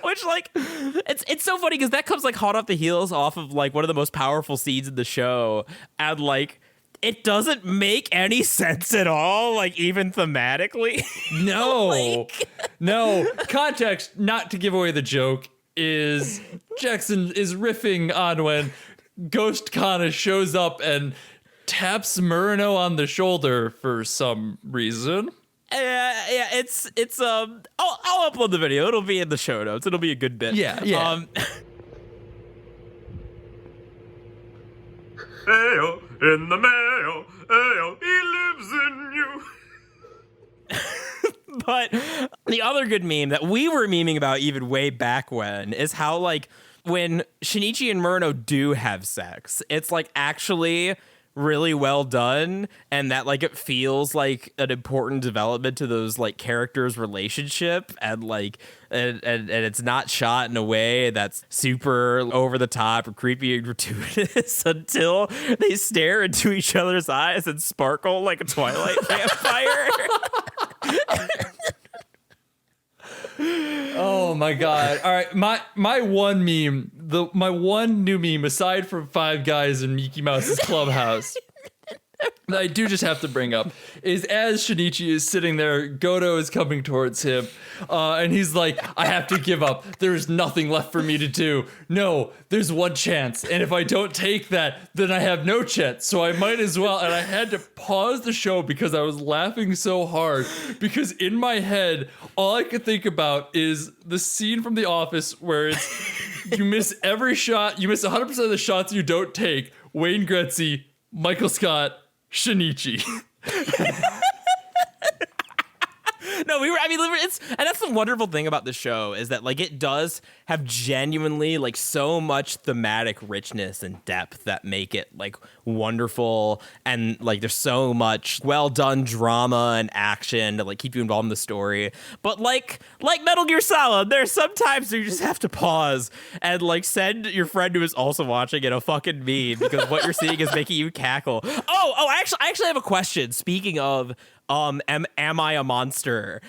Which like it's so funny because that comes like hot off the heels off of like one of the most powerful scenes in the show, and like it doesn't make any sense at all, like even thematically. No. No. Context, not to give away the joke, is Jackson is riffing on when Ghost Kana shows up and taps Murano on the shoulder for some reason. Yeah, it's I'll upload the video. It'll be in the show notes. It'll be a good bit. Yeah. Ayo, in the mail, ayo, he lives in you. But the other good meme that we were memeing about even way back when is how, like, when Shinichi and Murano do have sex, it's, like, actually really well done, and that like it feels like an important development to those like characters' relationship, and like and it's not shot in a way that's super over the top or creepy and gratuitous until they stare into each other's eyes and sparkle like a Twilight vampire. Oh my god. All right, my one meme, my one new meme aside from Five Guys and Mickey Mouse's Clubhouse that I do just have to bring up is as Shinichi is sitting there, Goto is coming towards him, and he's like, I have to give up. There's nothing left for me to do. No, there's one chance, and if I don't take that, then I have no chance, so I might as well. And I had to pause the show because I was laughing so hard, because in my head, all I could think about is the scene from The Office where it's, you miss every shot, you miss 100% of the shots you don't take. Wayne Gretzky, Michael Scott, Shinichi. No, it's, and that's the wonderful thing about the show is that like it does have genuinely like so much thematic richness and depth that make it like wonderful, and like there's so much well done drama and action to like keep you involved in the story. But like Metal Gear Solid, there's sometimes you just have to pause and like send your friend who is also watching it a fucking meme because what you're seeing is making you cackle. I actually have a question. Speaking of am I a monster?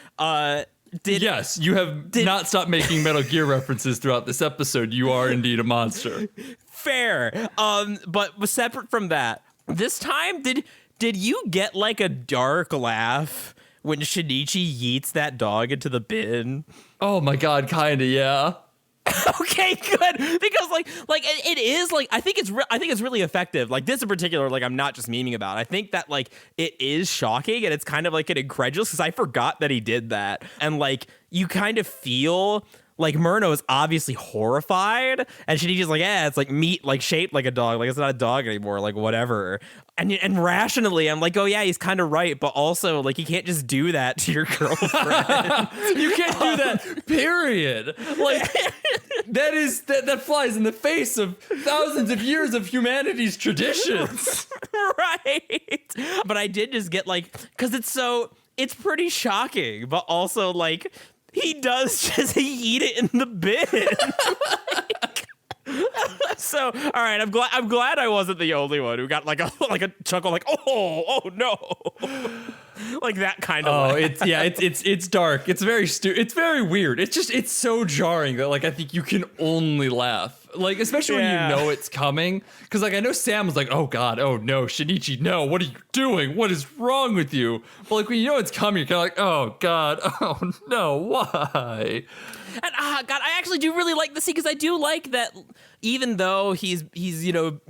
Yes, you have not stopped making Metal Gear references throughout this episode. You are indeed a monster. Fair. But separate from that, this time did you get like a dark laugh when Shinichi yeets that dog into the bin? Oh my god, kinda, yeah. Okay, good, because like it is like I think it's really effective. Like this in particular, like I'm not just memeing about. I think that like it is shocking and it's kind of like an incredulous because I forgot that he did that, and like you kind of feel like Murno is obviously horrified, and Shinichi's like, yeah, it's like meat, like shaped like a dog, like it's not a dog anymore, like whatever. And rationally, I'm like, oh yeah, he's kind of right, but also like you can't just do that to your girlfriend. You can't do that. Period. Like that flies in the face of thousands of years of humanity's traditions. Right. But I did just get like, because it's pretty shocking, but also like he does just eat it in the bin. So, all right, I'm glad I wasn't the only one who got like a chuckle, like oh no, like that kind of. Oh, it's dark. It's very it's very weird. It's so jarring that like I think you can only laugh, like especially when you know it's coming, because like I know Sam was like, oh god, oh no, Shinichi, no, what are you doing? What is wrong with you? But like when you know it's coming, you're kind of like, oh god, oh no, why? And God, I actually do really like the scene because I do like that. Even though he's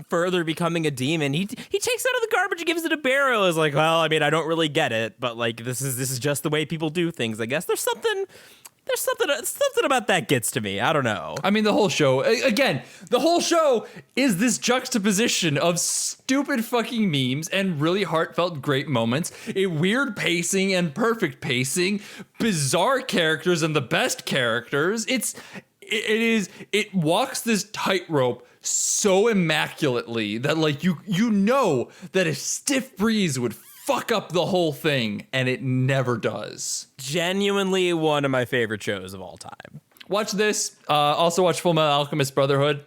further becoming a demon, he takes it out of the garbage and gives it a Barrow. Is like, well, I mean, I don't really get it, but like this is just the way people do things. I guess there's something about that gets to me. I don't know. I mean, the whole show is this juxtaposition of stupid fucking memes and really heartfelt great moments, a weird pacing and perfect pacing, bizarre characters and the best characters. It walks this tightrope so immaculately that like you know that a stiff breeze would fuck up the whole thing, and it never does. Genuinely one of my favorite shows of all time. Watch this. Also watch Full Metal Alchemist Brotherhood.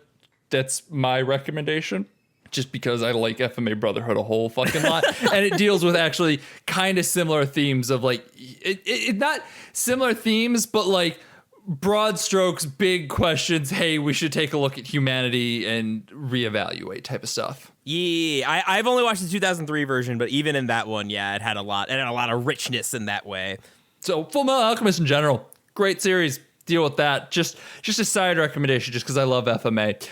That's my recommendation, just because I like FMA Brotherhood a whole fucking lot. And it deals with actually kind of similar themes of like, it not similar themes, but like broad strokes, big questions. Hey, we should take a look at humanity and reevaluate type of stuff. Yeah, I've only watched the 2003 version, but even in that one, yeah, it had a lot of richness in that way. So Full Metal Alchemist in general, great series. Deal with that. Just a side recommendation, just because I love FMA.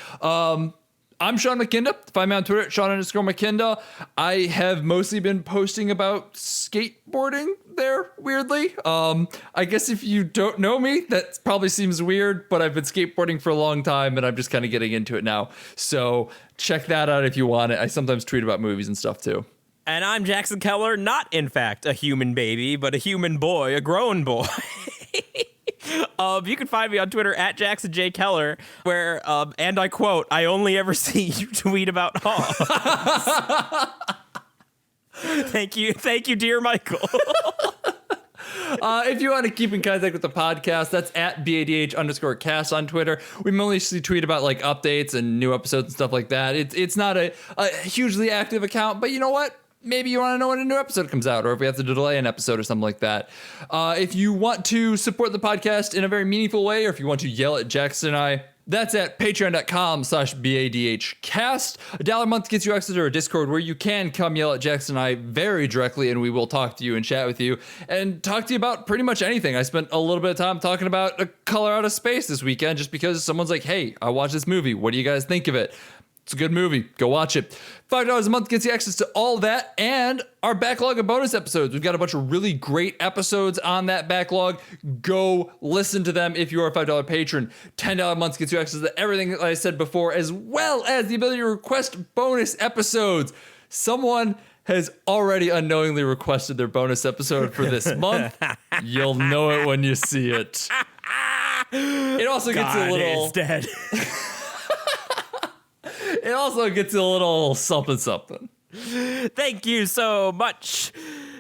I'm Sean McKinda. Find me on Twitter at Sean_McKinda. I have mostly been posting about skateboarding there, weirdly. I guess if you don't know me, that probably seems weird, but I've been skateboarding for a long time and I'm just kind of getting into it now. So check that out if you want it. I sometimes tweet about movies and stuff too. And I'm Jackson Keller, not in fact a human baby, but a human boy, a grown boy. You can find me on Twitter at Jackson J. Keller, where, and I quote, I only ever see you tweet about hogs. Thank you, dear Michael. If you want to keep in contact with the podcast, that's at BADH_cast on Twitter. We mostly tweet about like updates and new episodes and stuff like that. It's not a hugely active account, but you know what? Maybe you want to know when a new episode comes out, or if we have to delay an episode or something like that. If you want to support the podcast in a very meaningful way, or if you want to yell at Jackson and I, that's at patreon.com/BADHcast. $1 a month gets you access to our Discord where you can come yell at Jackson and I very directly, and we will talk to you and chat with you and talk to you about pretty much anything. I spent a little bit of time talking about A Color Out of Space this weekend just because someone's like, hey, I watched this movie. What do you guys think of it? It's a good movie. Go watch it. $5 a month gets you access to all that and our backlog of bonus episodes. We've got a bunch of really great episodes on that backlog. Go listen to them if you are a $5 patron. $10 a month gets you access to everything that I said before, as well as the ability to request bonus episodes. Someone has already unknowingly requested their bonus episode for this month. You'll know it when you see it. It also gets a little... It's dead. It also gets a little something something. Thank you so much,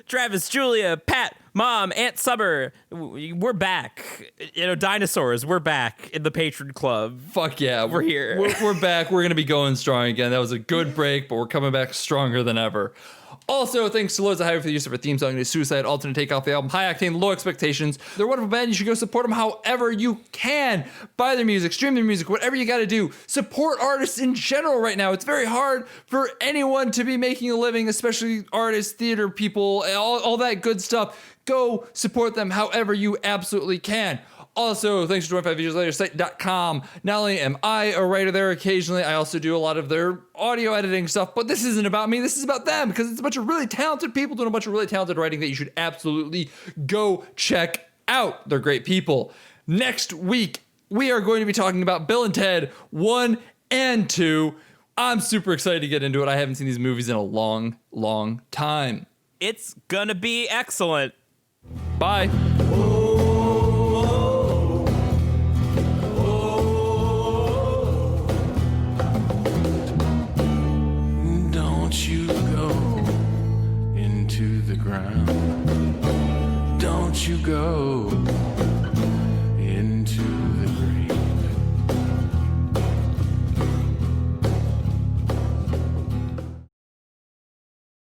Travis, Julia, Pat, Mom, Aunt Summer. We're back. Dinosaurs, we're back in the patron club. Fuck yeah. We're here. We're back. We're going to be going strong again. That was a good break, but we're coming back stronger than ever. Also, thanks to Loads of Highway for the use of our theme song, Suicide, alternate take off the album High Octane, Low Expectations. They're a wonderful band. You should go support them however you can. Buy their music, stream their music, whatever you got to do. Support artists in general right now. It's very hard for anyone to be making a living, especially artists, theater people, all that good stuff. Go support them however you absolutely can. Also, thanks to 25 Years Later site.com. Not only am I a writer there occasionally, I also do a lot of their audio editing stuff, but this isn't about me, this is about them, because it's a bunch of really talented people doing a bunch of really talented writing that you should absolutely go check out. They're great people. Next week, we are going to be talking about Bill and Ted 1 and 2. I'm super excited to get into it. I haven't seen these movies in a long, long time. It's gonna be excellent. Bye. Don't you go into the ground. Don't you go